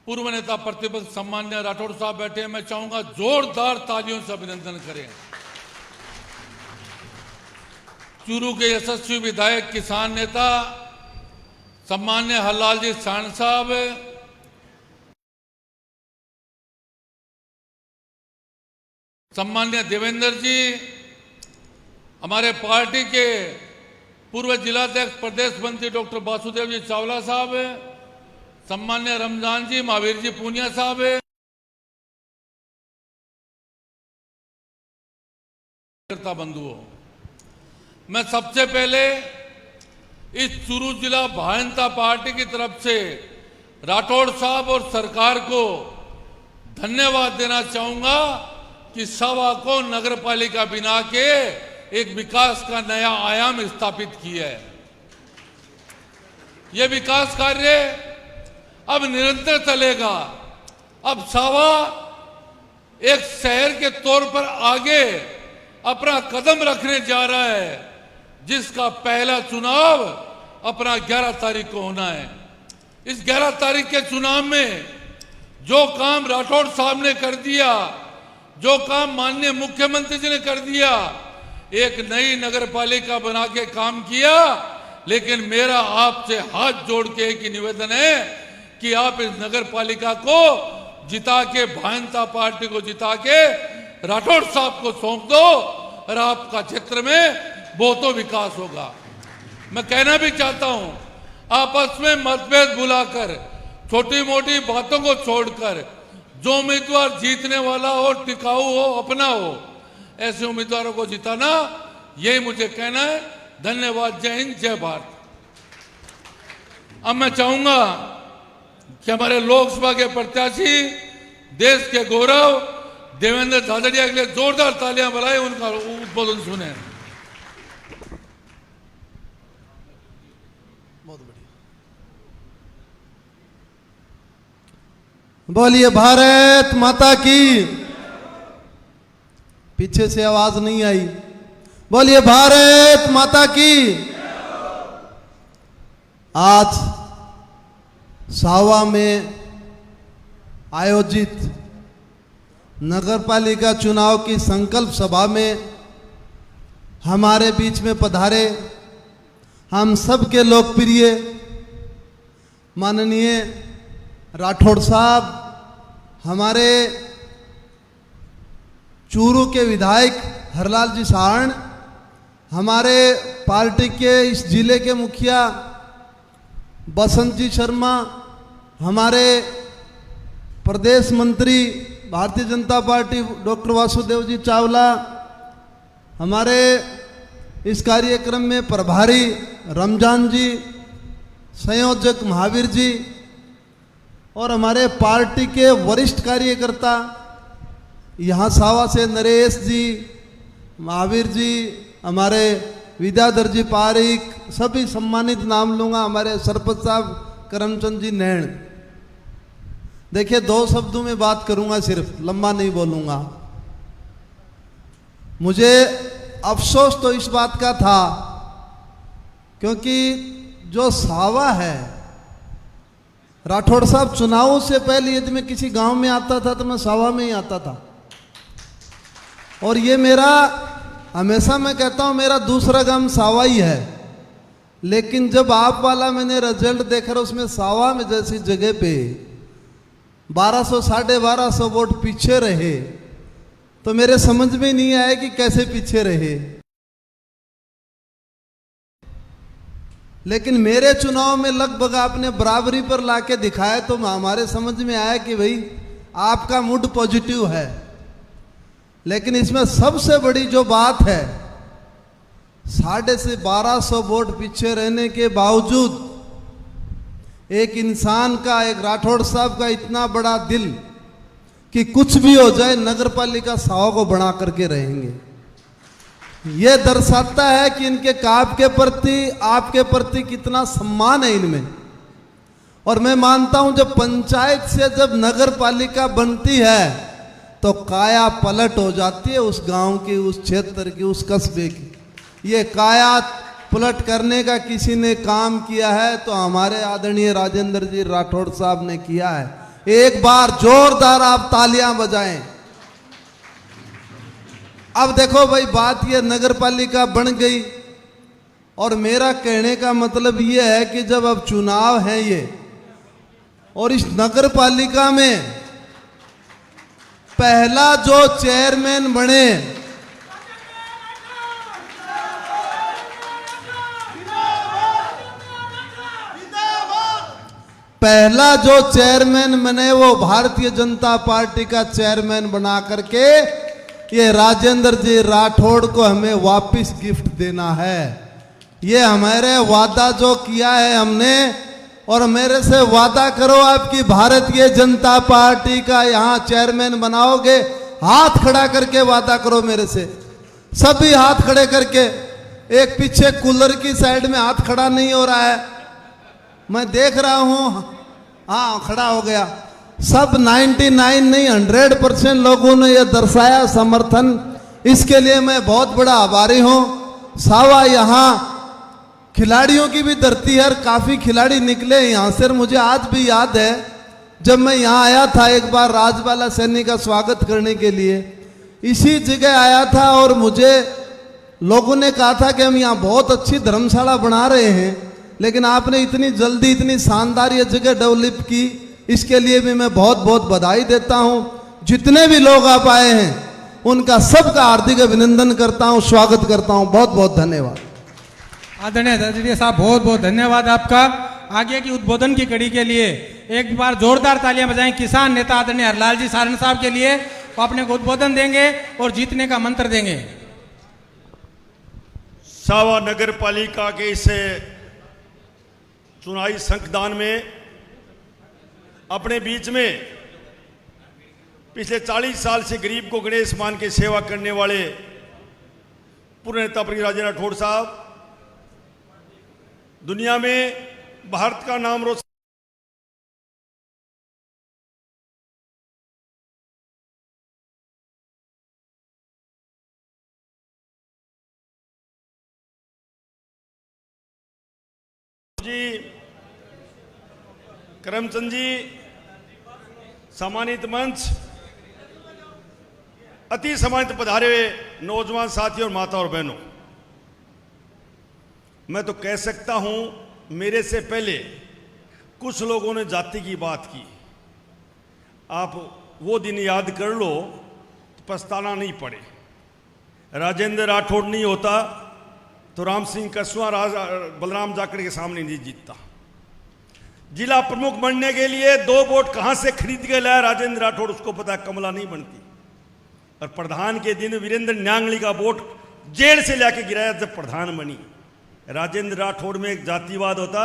पूर्व नेता प्रतिपक्ष सम्मान्य राठौड़ साहब बैठे हैं। मैं चाहूंगा जोरदार तालियों से अभिनंदन करें। चूरू के यशस्वी विधायक, किसान नेता सम्मान्य हरलाल जी सांड साहब, सम्मान्य देवेंद्र जी, हमारे पार्टी के पूर्व जिलाध्यक्ष प्रदेश मंत्री डॉक्टर वासुदेव जी चावला साहब, सम्मान्य रमजान जी, महावीर जी पूनिया साहब है, बंधुओं, मैं सबसे पहले इस चूरू जिला भारतीय जनता पार्टी की तरफ से राठौड़ साहब और सरकार को धन्यवाद देना चाहूंगा कि सवा को नगर पालिका बना के एक विकास का नया आयाम स्थापित किया है। यह विकास कार्य अब निरंतर चलेगा। अब सावा एक शहर के तौर पर आगे अपना कदम रखने जा रहा है, जिसका पहला चुनाव अपना 11 तारीख को होना है। इस 11 तारीख के चुनाव में जो काम राठौड़ साहब ने कर दिया, जो काम माननीय मुख्यमंत्री जी ने कर दिया, एक नई नगर पालिका बना के काम किया। लेकिन मेरा आपसे हाथ जोड़ के एक ही निवेदन है कि आप इस नगर पालिका को जिता के, भारतीय जनता पार्टी को जिता के राठौड़ साहब को सौंप दो और आपका क्षेत्र में बहुतों विकास होगा। मैं कहना भी चाहता हूं, आपस में मतभेद भुलाकर, छोटी मोटी बातों को छोड़कर, जो उम्मीदवार जीतने वाला हो, टिकाऊ हो, अपना हो, ऐसे उम्मीदवारों को जिताना, यही मुझे कहना है। धन्यवाद। जय हिंद, जय भारत। अब मैं चाहूंगा कि हमारे लोकसभा के प्रत्याशी, देश के गौरव देवेंद्र झाझड़िया के लिए जोरदार तालियां बजाएं, उनका उद्बोधन सुने। बोलिए भारत माता की। पीछे से आवाज नहीं आई। बोलिए भारत माता की। आज सावा में आयोजित नगरपालिका चुनाव की संकल्प सभा में हमारे बीच में पधारे हम सबके लोकप्रिय माननीय राठौड़ साहब, हमारे चूरू के विधायक हरलाल जी साहण, हमारे पार्टी के इस जिले के मुखिया बसंत जी शर्मा, हमारे प्रदेश मंत्री भारतीय जनता पार्टी डॉक्टर वासुदेव जी चावला, हमारे इस कार्यक्रम में प्रभारी रमजान जी, संयोजक महावीर जी और हमारे पार्टी के वरिष्ठ कार्यकर्ता यहाँ सावा से नरेश जी, महावीर जी, हमारे विद्याधर जी पारिक, सभी सम्मानित नाम लूँगा, हमारे सरपंच साहब करमचंद जी नैण। देखिए, 2 शब्दों में बात करूँगा, सिर्फ लंबा नहीं बोलूँगा। मुझे अफसोस तो इस बात का था क्योंकि जो सावा है, राठौड़ साहब चुनावों से पहले यदि मैं किसी गांव में आता था तो मैं सावा में ही आता था, और ये मेरा हमेशा मैं कहता हूं मेरा दूसरा गांव सावा ही है। लेकिन जब आप वाला मैंने रिजल्ट देखा, उसमें सावा में जैसी जगह पे 1200 साढ़े 1200 वोट पीछे रहे तो मेरे समझ में नहीं आया कि कैसे पीछे रहे। लेकिन मेरे चुनाव में लगभग आपने बराबरी पर लाके दिखाया तो हमारे समझ में आया कि भाई आपका मूड पॉजिटिव है। लेकिन इसमें सबसे बड़ी जो बात है, 1250 वोट पीछे रहने के बावजूद एक इंसान का, एक राठौड़ साहब का इतना बड़ा दिल कि कुछ भी हो जाए नगरपालिका सावा को बना करके रहेंगे। यह दर्शाता है कि इनके काम के प्रति, आपके प्रति कितना सम्मान है इनमें। और मैं मानता हूं जब पंचायत से जब नगरपालिका बनती है तो काया पलट हो जाती है उस गांव की, उस क्षेत्र की, उस कस्बे की। ये काया पलट करने का किसी ने काम किया है तो हमारे आदरणीय राजेंद्र जी राठौड़ साहब ने किया है। एक बार जोरदार आप तालियां बजाएं। अब देखो भाई, बात ये नगरपालिका बन गई और मेरा कहने का मतलब ये है कि जब अब चुनाव है ये, और इस नगरपालिका में पहला जो चेयरमैन बने, पहला जो चेयरमैन बने वो भारतीय जनता पार्टी का चेयरमैन बना करके ये राजेंद्र जी राठौड़ को हमें वापस गिफ्ट देना है। ये हमारे वादा जो किया है हमने, और मेरे से वादा करो आपकी भारतीय जनता पार्टी का यहाँ चेयरमैन बनाओगे, हाथ खड़ा करके वादा करो मेरे से, सभी हाथ खड़े करके। एक पीछे कूलर की साइड में हाथ खड़ा नहीं हो रहा है, मैं देख रहा हूं, हाँ खड़ा हो गया। सब 99 नहीं 100% लोगों ने यह दर्शाया समर्थन, इसके लिए मैं बहुत बड़ा आभारी हूं। सावा यहाँ खिलाड़ियों की भी धरती है, काफी खिलाड़ी निकले यहाँ से। मुझे आज भी याद है जब मैं यहाँ आया था एक बार राजबाला सैनी का स्वागत करने के लिए, इसी जगह आया था और मुझे लोगों ने कहा था कि हम यहाँ बहुत अच्छी धर्मशाला बना रहे हैं, लेकिन आपने इतनी जल्दी इतनी शानदार ये जगह डेवलप की, इसके लिए भी मैं बहुत बहुत बधाई देता हूँ। जितने भी लोग आप आए हैं उनका सबका हार्दिक अभिनंदन करता हूँ, स्वागत करता हूँ। बहुत बहुत धन्यवाद। आदरणीय दर्जनीय साहब, बहुत बहुत धन्यवाद आपका। आगे की उद्बोधन की कड़ी के लिए एक बार जोरदार तालियां बजाएं किसान नेता आदरणीय हरलाल जी सारण साहब के लिए। वो अपने को उद्बोधन देंगे और जीतने का मंत्र देंगे। सावा नगर पालिका के इस चुनावी संकदान में अपने बीच में पिछले 40 साल से गरीब को गणेश मान के सेवा करने वाले पूर्व नेता राजेंद्र राठौड़ साहब दुनिया में भारत का नाम रोशन जी, करमचंद जी, सम्मानित मंच, अति सम्मानित पधारे हुए नौजवान साथियों और माता और बहनों, मैं तो कह सकता हूं मेरे से पहले कुछ लोगों ने जाति की बात की। आप वो दिन याद कर लो तो पछताना नहीं पड़े। राजेंद्र राठौड़ नहीं होता तो राम सिंह कसवा बलराम जाखड़ के सामने नहीं जीतता। जिला प्रमुख बनने के लिए 2 वोट कहां से खरीद के लाया राजेंद्र राठौड़, उसको पता, कमला नहीं बनती। और प्रधान के दिन वीरेंद्र न्यांगली का वोट जेल से लाके गिराया जब प्रधान बनी। राजेंद्र राठौड़ में एक जातिवाद होता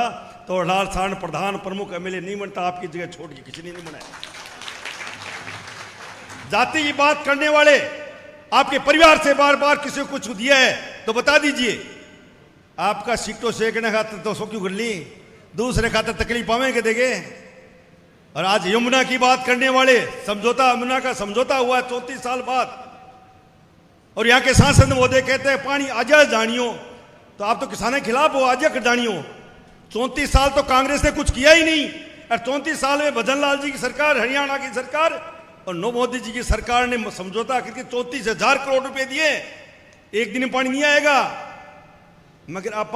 तो हरलाल सारण प्रधान प्रमुख एमएलए नहीं बनता। आपकी जगह छोड़ के किसी ने नहीं बनाया। जाति की बात करने वाले आपके परिवार से बार बार किसी को कुछ दिया है तो बता दीजिए। आपका सीटों सेकने खातर तो सो क्यों कर ली, दूसरे खातर तकलीफ पावेंगे देंगे। और आज यमुना की बात करने वाले, समझौता, यमुना का समझौता हुआ है 34 साल बाद, और यहाँ के सांसद महोदय कहते हैं पानी आजा जानियो, तो आप तो किसानों के खिलाफ हो, आजा कर जानियो। 34 साल तो कांग्रेस ने कुछ किया ही नहीं, और 34 साल में भजन लाल जी की सरकार, हरियाणा की सरकार और नरेंद्र मोदी जी की सरकार ने समझौता करके 34,000 करोड़ रुपए दिए। एक दिन में पानी नहीं आएगा। मगर आप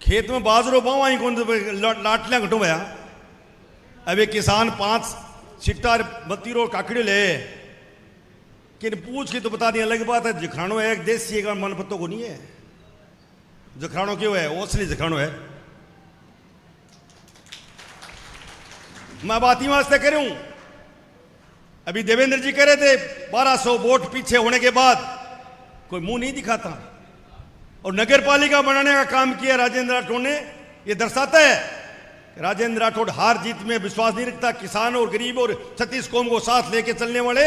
खेत में बाजरो बावा ही कौन लाटलियां घटो भया। अबे किसान 5 छिट्टा बत्ती रो काकड़े ले कि पूछ के तो बता दिया। अलग बात है जखरानो है, एक देसी का मन पत्तों को नहीं है। जखरानो क्यों है? वो असली जखरानो है। मैं बात ही वास्ते कह रहा हूं। अभी देवेंद्र जी कह रहे थे 1200 वोट पीछे होने के बाद कोई मुंह नहीं दिखाता, और नगर पालिका बनाने का काम किया राजेंद्र राठौड़ ने। यह दर्शाता है राजेंद्र राठौड़ हार जीत में विश्वास नहीं रखता। किसान और गरीब और 36 कौम को साथ लेके चलने वाले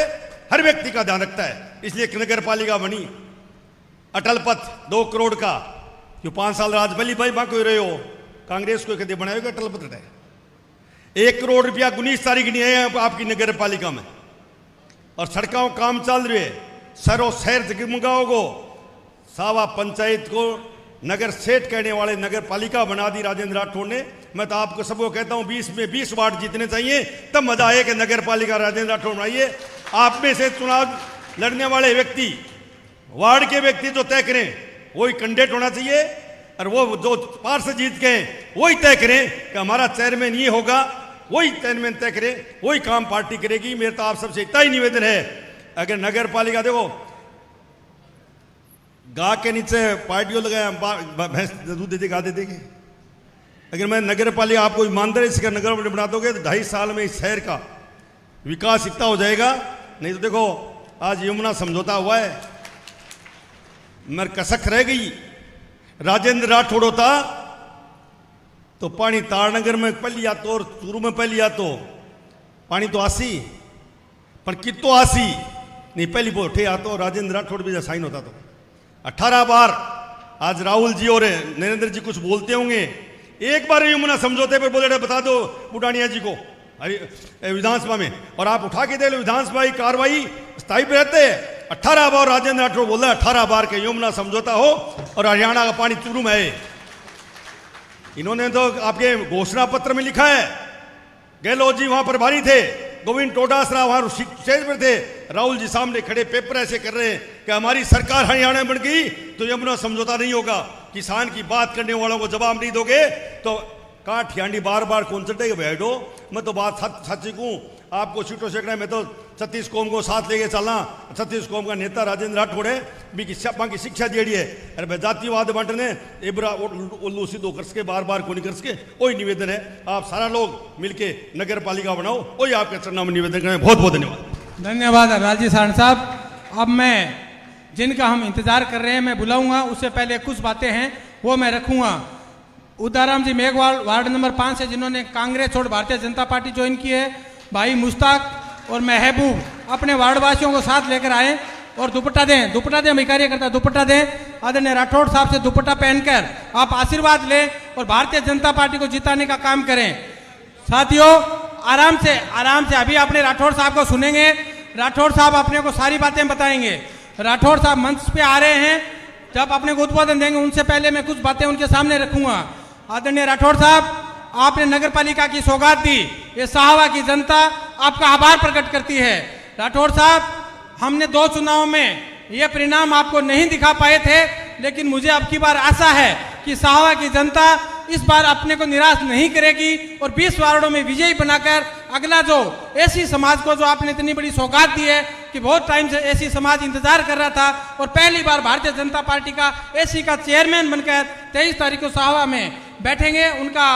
हर व्यक्ति का ध्यान रखता है। इसलिए एक नगर पालिका बनी। अटल पथ 2 करोड़ का, क्यों 5 साल राजबली भाई बाकी रहे हो, कांग्रेस को कदे बनाएगा अटल पथ है। 1 करोड़ रुपया 19 तारीख नहीं है आपकी नगर पालिका में, और सड़कों काम चल रहे है। सरो शहर जगमगाओगो। सावा पंचायत को नगर सेठ कहने वाले नगर पालिका बना दी राजेंद्र राठौड़ ने। मैं तो आपको सबको कहता हूं 20 में 20 वार्ड जीतने चाहिए, तब मजा आए कि नगर पालिका राजेंद्र राठौड़ बनाइए। आप में से चुनाव लड़ने वाले व्यक्ति, वार्ड के व्यक्ति जो तय करें वही कैंडिडेट होना चाहिए, और वो जो पार से जीत गए वही तय करें कि हमारा चेयरमैन ये होगा, वही चेयरमैन तय करे, वही काम पार्टी करेगी। मेरे तो आप सबसे इतना ही निवेदन है, अगर नगर पालिका देखो गा के नीचे पार्टियों लगाया, भैंस दूध देती गा दे देगी। अगर मैं नगर पालिका आपको ईमानदारी से नगर पालिका बना दोगे तो 2.5 साल में इस शहर का विकास इतना हो जाएगा। नहीं तो देखो आज यमुना समझौता हुआ है, मगर कसक रह गई। राजेंद्र राठौड़ होता तो पानी तारनगर में पहली आतो और चूरू में पहली आतो पानी तो आसी, पर कितो आसी नहीं पहली बोठे आतो राजेंद्र राठौड़ भी साइन होता तो 18 बार। आज राहुल जी और नरेंद्र जी कुछ बोलते होंगे, एक बार यमुना समझौते पर बोले बता दो बुटानिया जी को विधानसभा में, और आप उठा के दे लो विधानसभा की कार्रवाई स्थायी पे रहते हैं। 18 बार राजेंद्र राठौड़ बोल रहे 18 बार के यमुना समझौता हो और हरियाणा का पानी चूरू में है। इन्होंने तो आपके घोषणा पत्र में लिखा है, गहलोत जी वहां प्रभारी थे, गोविंद टोडासरा वहां स्टेज पर थे, राहुल जी सामने खड़े पेपर ऐसे कर रहे हैं कि हमारी सरकार हरियाणा में बन गई तो यमुना समझौता नहीं होगा। किसान की बात करने वालों को जवाब नहीं दोगे तो काट ठियांडी बार बार कौन चटेगा बैठो। मैं तो बात सच्ची कहूँ, आपको सीटों से मैं तो 36 कौम को साथ लेके चलना। 36 कौम का नेता राजेंद्र राठौड़ है, की शिक्षा दी है। अरे जातिवाद बांटने इबरा उल्लू सीधो कर सके बार बार को नहीं कर सके। वही निवेदन है, आप सारा लोग मिलके नगर पालिका बनाओ, वही आपके चरणों में निवेदन करें। बहुत बहुत धन्यवाद। धन्यवाद हरलाल जी सारण साहब। अब मैं जिनका हम इंतजार कर रहे हैं मैं बुलाऊंगा, उससे पहले कुछ बातें हैं वो मैं रखूंगा। उदाराम जी मेघवाल वार्ड नंबर 5 से जिन्होंने कांग्रेस छोड़ भारतीय जनता पार्टी ज्वाइन की है, भाई मुश्ताक और महबूब अपने वार्ड वासियों को साथ लेकर आए और दुपट्टा दें भाई कार्यकर्ता दुपट्टा दें। आदरणीय राठौड़ साहब से दुपट्टा पहनकर आप आशीर्वाद लें और भारतीय जनता पार्टी को जिताने का काम करें। साथियों आराम से अभी अपने राठौड़ साहब को सुनेंगे। राठौड़ साहब अपने को सारी बातें बताएंगे। राठौड़ साहब मंच पे आ रहे हैं, जब अपने को उद्बोधन देंगे उनसे पहले मैं कुछ बातें उनके सामने रखूंगा। आदरणीय राठौड़ साहब, आपने नगर पालिका की सौगात दी, ये साहवा की जनता आपका आभार प्रकट करती है। राठौड़ साहब, हमने 2 चुनाव में ये परिणाम आपको नहीं दिखा पाए थे, लेकिन मुझे अब की बार आशा है कि साहवा की जनता इस बार अपने को निराश नहीं करेगी और 20 वार्डों में विजयी बनाकर अगला जो एसी समाज को जो आपने इतनी बड़ी सौगात दी है कि बहुत टाइम से एसी समाज इंतजार कर रहा था और पहली बार भारतीय जनता पार्टी का एसी का चेयरमैन बनकर 23 तारीख को साहवा में बैठेंगे, उनका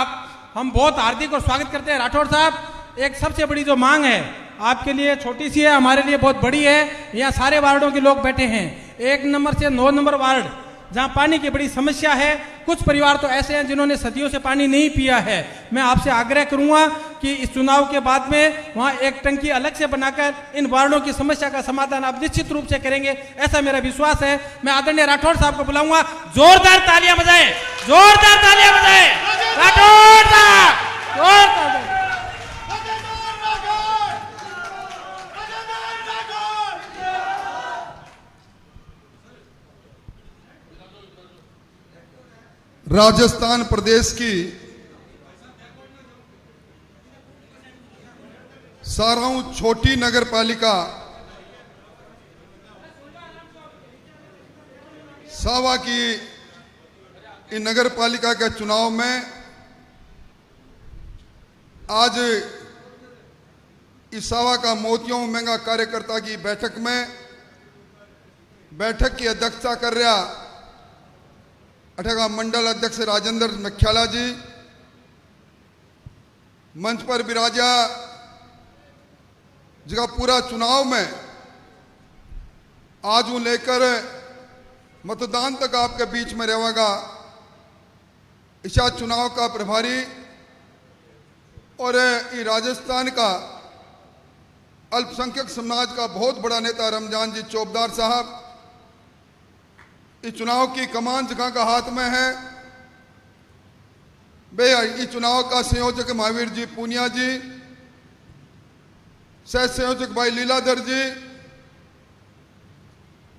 हम बहुत हार्दिक और स्वागत करते हैं। राठौड़ साहब, एक सबसे बड़ी जो मांग है आपके लिए छोटी सी है, हमारे लिए बहुत बड़ी है। यहाँ सारे वार्डों के लोग बैठे हैं, 1 नंबर से 9 नंबर वार्ड जहाँ पानी की बड़ी समस्या है। कुछ परिवार तो ऐसे हैं जिन्होंने सदियों से पानी नहीं पिया है। मैं आपसे आग्रह करूंगा कि इस चुनाव के बाद में वहाँ एक टंकी अलग से बनाकर इन वार्डों की समस्या का समाधान आप निश्चित रूप से करेंगे, ऐसा मेरा विश्वास है। मैं आदरणीय राठौड़ साहब को बुलाऊंगा, जोरदार तालियां बजाएं, जोरदार तालियां बजाएं। राठौड़ साहब, जोरदार। राजस्थान प्रदेश की साराऊ छोटी नगर पालिका सावा की इन नगर पालिका के चुनाव में आज इस सावा का मोतियों महंगा कार्यकर्ता की बैठक की अध्यक्षता कर रहा अठगा मंडल अध्यक्ष राजेंद्र नख्याला जी, मंच पर विराजा जगह पूरा चुनाव में आज लेकर मतदान तक आपके बीच में रहेगा इशा चुनाव का प्रभारी और ये राजस्थान का अल्पसंख्यक समाज का बहुत बड़ा नेता रमजान जी चौबदार साहब। इस चुनाव की कमान जगह का हाथ में है। इस चुनाव का संयोजक महावीर जी पूनिया जी, सह संयोजक भाई लीलाधर जी,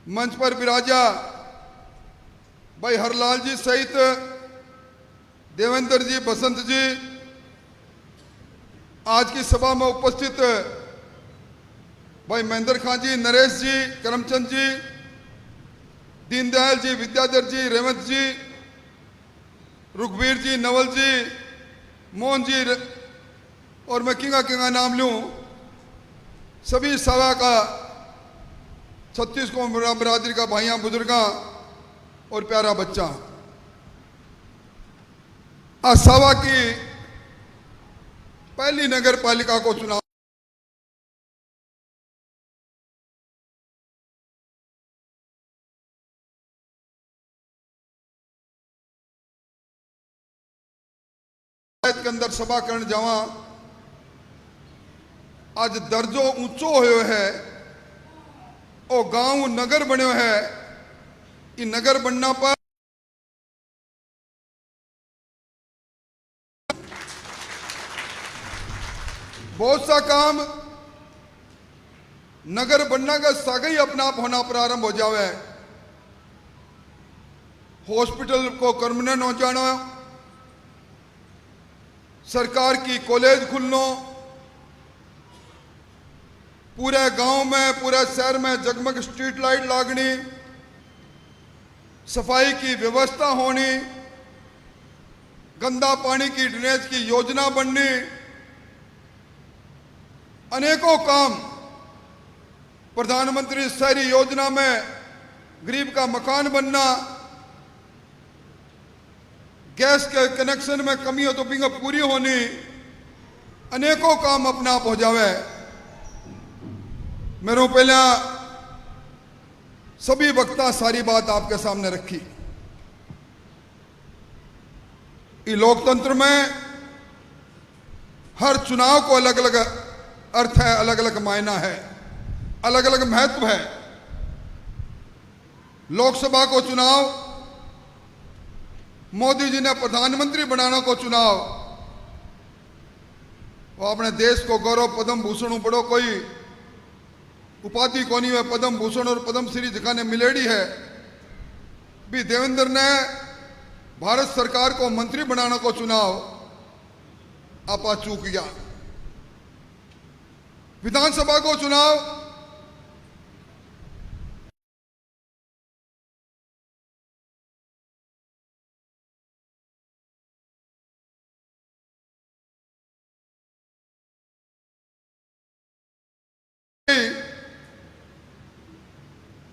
मंच पर विराजा भाई हरलाल जी सहित देवेंद्र जी, बसंत जी, आज की सभा में उपस्थित भाई महेंद्र खां जी, नरेश जी, करमचंद जी, दीनदयाल जी, विद्याधर जी, रेवंत जी, रुखबीर जी, नवल जी, मोहन जी और मैं किंगा नाम लूं, सभी सभा का 36 को बरादरी का भाइयां बुजुर्गा और प्यारा बच्चा। आसावा की पहली नगर पालिका को चुनाव के अंदर सभा करने जावा आज दर्जो ऊंचो होयो है ओ गांव नगर बन्यो है। इ नगर बनना पर बहुत सा काम नगर बनना का सागे ही अपना आप होना प्रारंभ हो जावे। हॉस्पिटल को परमानेंट हो जाना, सरकार की कॉलेज खुलनो, पूरे गांव में पूरे शहर में जगमग स्ट्रीट लाइट लागनी, सफाई की व्यवस्था होनी, गंदा पानी की ड्रेनेज की योजना बननी, अनेकों काम प्रधानमंत्री शहरी योजना में गरीब का मकान बनना, गैस के कनेक्शन में कमी हो तो भी पूरी होनी, अनेकों काम अपना आप हो जावे। मेरे पहले सभी वक्ता सारी बात आपके सामने रखी। ये लोकतंत्र में हर चुनाव को अलग अलग अर्थ है, अलग अलग मायना है, अलग अलग महत्व है। लोकसभा को चुनाव, मोदी जी ने प्रधानमंत्री बनाना को चुनाव, वो अपने देश को गौरव पद्म भूषण पड़ो कोई उपाधि कोनी है, पद्म भूषण और पद्म श्री जिका ने मिलेड़ी है। भी देवेंद्र ने भारत सरकार को मंत्री बनाने को चुनाव आपा चूक गया। विधानसभा को चुनाव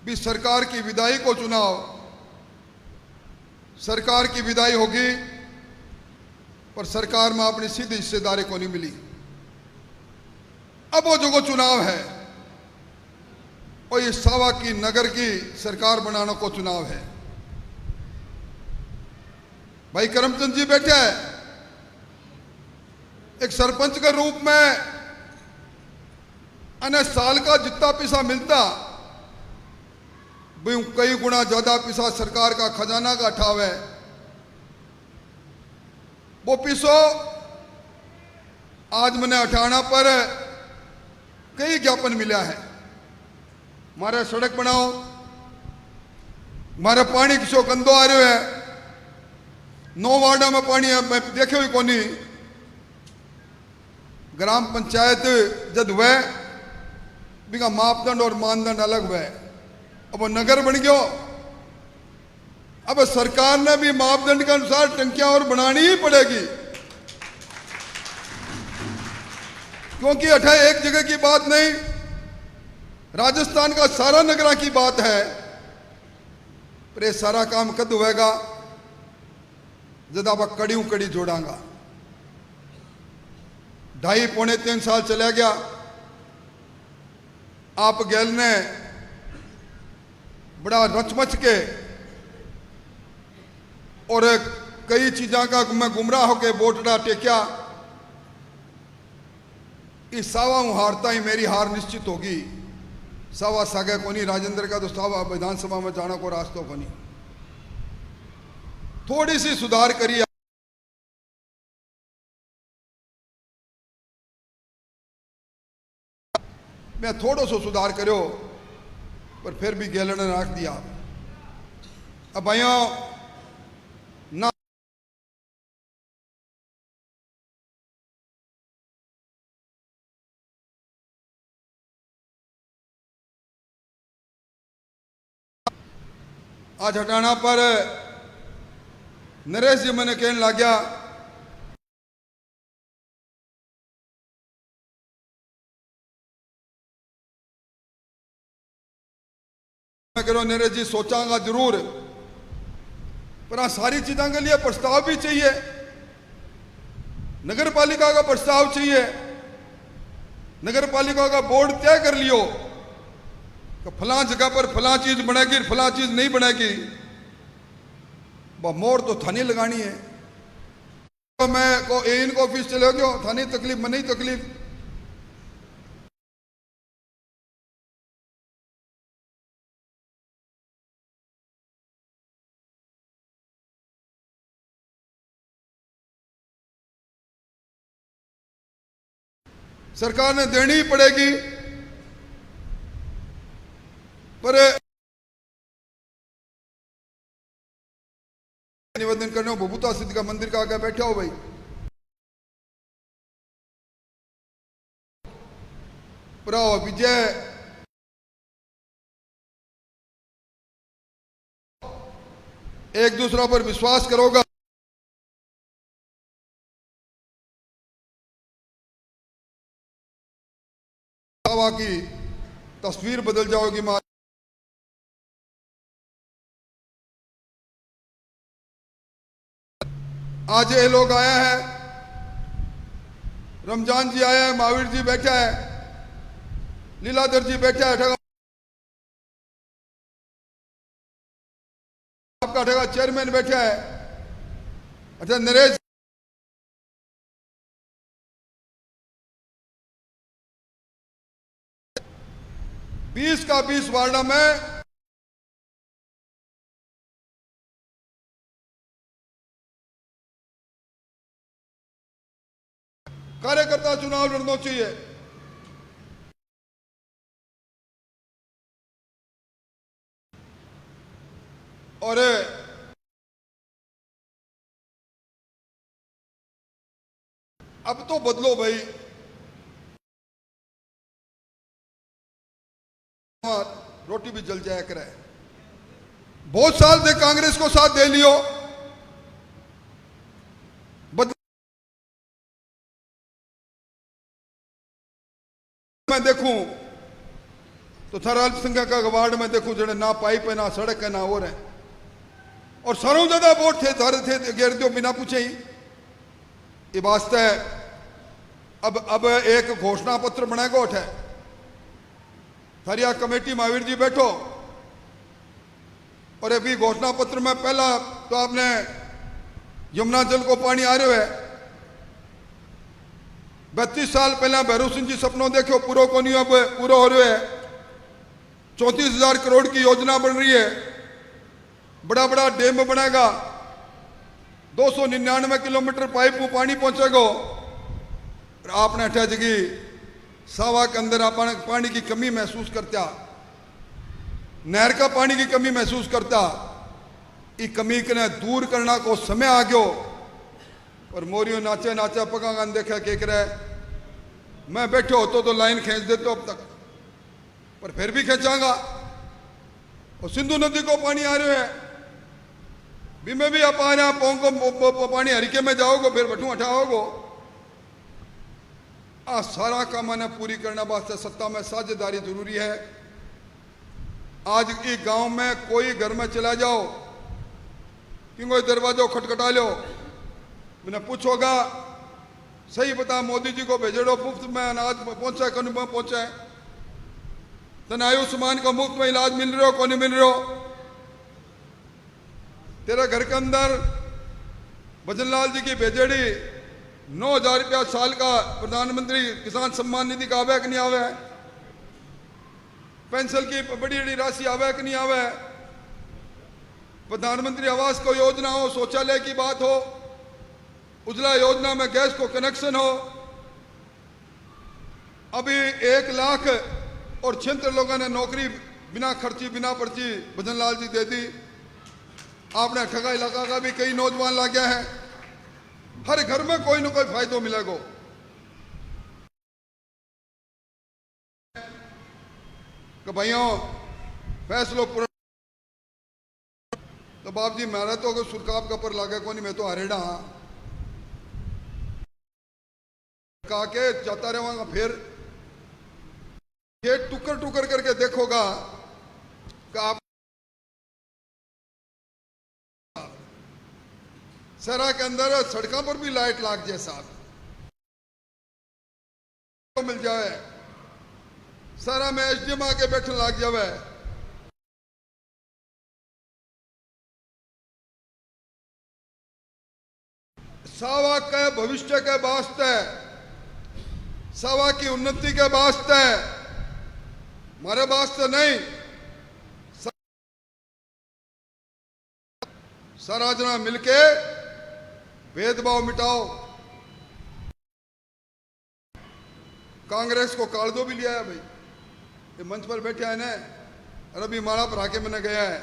भी सरकार की विदाई को चुनाव, सरकार की विदाई होगी पर सरकार में अपनी सीधी हिस्सेदारी को नहीं मिली। अब वो जो चुनाव है वो ये सावा की नगर की सरकार बनाने को चुनाव है। भाई करमचंद जी बैठे हैं, एक सरपंच के रूप में अन्य साल का जितना पैसा मिलता भाई कई गुना ज्यादा पैसा सरकार का खजाना का ठाव है। वो पैसो आज मैंने उठाना पर कई ज्ञापन मिला है, मारे सड़क बनाओ, मारे पानी किसो गंदो आ रहा है, 9 वार्डा में पानी है मैं देखे हुई कोनी। ग्राम पंचायत जब हुए बिका मापदंड और मानदंड अलग हुए, अब वो नगर बन गयो। अब सरकार ने भी मापदंड के अनुसार टंकियां और बनानी ही पड़ेगी, क्योंकि अठा एक जगह की बात नहीं, राजस्थान का सारा नगरा की बात है। पर ये सारा काम कद होएगा जब आप कड़ी कड़ी जोड़ांगा। 2.5-3 साल चला गया, आप गैल ने बड़ा रचमच के और कई चीजा का मैं गुमराह होके वोटड़ा टेक्या। इस सावा हूं हारता ही मेरी हार निश्चित होगी। सावा सागे कोनी राजेंद्र का तो सावा विधानसभा में जाना को रास्ता कोनी। थोड़ी सी सुधार करिए, मैं थोड़ा सा सुधार करो पर फिर भी गैलन ने रख दिया। अब भाइयों ना आज हटाना पर नरेश जी मैंने कहने लग गया करो नरेश जी सोचांगा जरूर, पर सारी चीज़ों के लिए प्रस्ताव भी चाहिए। नगर पालिका का प्रस्ताव चाहिए, नगर पालिका का बोर्ड तय कर लियो कि फलां जगह पर फलां चीज बनेगी, फलां चीज नहीं बनेगी, मोहर तो थाने लगानी है। तो मैं को इनको ऑफिस चले गयो, थाने तकलीफ में नहीं तकलीफ। सरकार ने देनी ही पड़ेगी, पर निवेदन करने हो बबूता सिद्ध का मंदिर का आगे बैठे हो भाई, विजय एक दूसरा पर विश्वास करोगा, की तस्वीर बदल जाओगी। आज ये लोग आया है, रमजान जी आया है, महावीर जी बैठा है, लीलाधर जी बैठा है, आपका ठगा चेयरमैन बैठा है, अच्छा नरेश 20 का 20 वार्डा में कार्यकर्ता चुनाव लड़ना चाहिए। और अब तो बदलो भाई, रोटी भी जल जाया करे। बहुत साल से कांग्रेस को साथ दे लियो, मैं देखूं तो थारा अल्पसंख्यक का वार्ड में देखूं जड़े ना पाइप है, ना सड़क है, ना और है, और सारों ज्यादा वोट थे थारे थे घेर दो बिना पूछे ही। ये वास्ते अब एक घोषणा पत्र बनाएगा उठे थारिया कमेटी महावीर जी बैठो, और अभी घोषणा पत्र में पहला तो आपने यमुना जल को पानी आ रहा है, 32 साल पहले भैरू सिंह जी सपनों देखो पूरा को नहीं, अब पूरा हो रहा है। 34,000 करोड़ की योजना बन रही है, बड़ा बड़ा डैम बनेगा, 299 किलोमीटर पाइप में पानी पहुंचेगा। और आपने अठा जगह सावा के अंदर आप पानी की कमी महसूस करता, नहर का पानी की कमी महसूस करता, ये कमी के दूर करना को समय आ गयो। और मोरियो नाचे नाचे पगा गान देखा के करे, मैं बैठे होतो तो लाइन खींच देते अब तक, पर फिर भी खींचांगा। और सिंधु नदी को पानी आ रहा है, भी मैं भी आप आ रहा पोंको पानी हरिके में जाओगे, फिर बठू हटाओगे। आ सारा काम मैंने पूरी करने वास्ते सत्ता में साझेदारी जरूरी है। आज की गांव में कोई घर में चला जाओ कि कोई दरवाजा खटखटा लो, मैंने पूछोगा सही बता मोदी जी को भेजो मुफ्त में अनाज पहुंचा कौन पहुंचा है, तन आयुष्मान का मुफ्त में इलाज मिल रहा हो कौन मिल रहा हो, तेरे घर के अंदर भजनलाल जी की भेजेड़ी 9,000 रुपया साल का प्रधानमंत्री किसान सम्मान निधि का आवे कि नहीं आवे, पेंशन की बड़ी बड़ी राशि आवे कि नहीं आवे, प्रधानमंत्री आवास को योजना हो, शौचालय की बात हो, उज्ज्वला योजना में गैस को कनेक्शन हो। अभी 1,76,000 लोगों ने नौकरी बिना खर्ची बिना पर्ची भजनलाल जी दे दी। आपने ठगा इलाका का भी कई नौजवान ला गया है, हर घर में कोई ना कोई फायदा मिलेगा। कि भाइयों फैसलो तो बाप जी मेरा तो सुरकाब का पर लागे को नहीं, मैं तो हरेड़ा हाँ कहा के जाता रहूंगा, फिर ये टुकर टुकर करके देखोगा कि आप शहर के अंदर सड़कों पर भी लाइट लाग जाए साहब, मिल जाए, सारा में एसडीएम आके बैठने लग जावे। सावा के भविष्य के वास्ते, सावा की उन्नति के वास्ते, हमारे वास्ते नहीं, सारा जना मिलके भेदभाव मिटाओ। कांग्रेस को कालदो भी लिया है भाई, ये मंच पर बैठे हैं ना, और अभी माला पर आके मैंने गया है,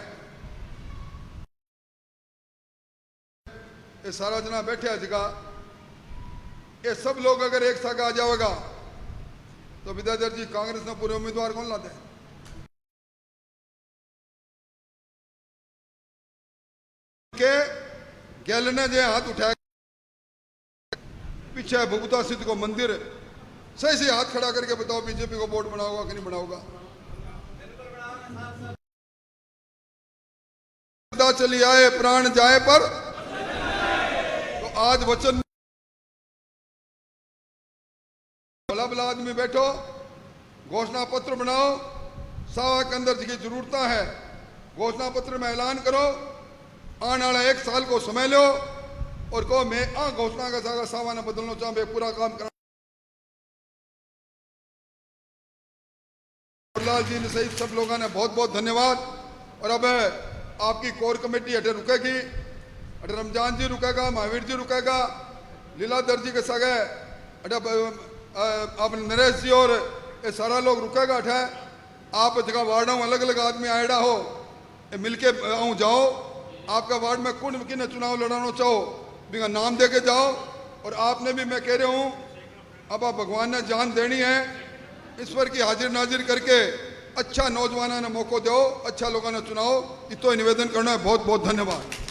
ये सारा जना बैठे है जगह, ये सब लोग अगर एक साथ आ जाएगा तो विद्याधर जी कांग्रेस ने पूरे उम्मीदवार कौन लाते हैं? के गैलने जे हाथ उठाया, पीछे भुगता सिद्ध को मंदिर, सही से हाथ खड़ा करके बताओ बीजेपी को वोट बनाओगा कि नहीं बनाओगा? चली आए प्राण जाए पर, तो आज वचन भला भला आदमी बैठो, घोषणा पत्र बनाओ, सावा के अंदर की जरूरत है, घोषणा पत्र में ऐलान करो, आने वाला 1 साल को समय लो और कहो मैं घोषणा का सागा सावा ने बदलना चाहूँ, पूरा काम करना। लाल जी ने सहित सब लोगों ने बहुत बहुत धन्यवाद। और अब आपकी कोर कमेटी अटे रुकेगी, अटे रमजान जी रुकेगा, महावीर जी रुकेगा, लीलाधर जी के सगे अटे अपने नरेश जी और ये सारा लोग रुकेगा अठे। आप जगह वार्ड में अलग अलग आदमी आएड़ा हो, मिलके आऊँ जाओ, आपका वार्ड में कौन किन्हें चुनाव लड़ाना चाहो बिना नाम दे के जाओ। और आपने भी, मैं कह रहा हूँ, अब आप भगवान ने जान देनी है, ईश्वर की हाजिर नाजिर करके अच्छा नौजवानों ने मौका दो, अच्छा लोगों ने चुनाव, इतो निवेदन करना है। बहुत बहुत धन्यवाद।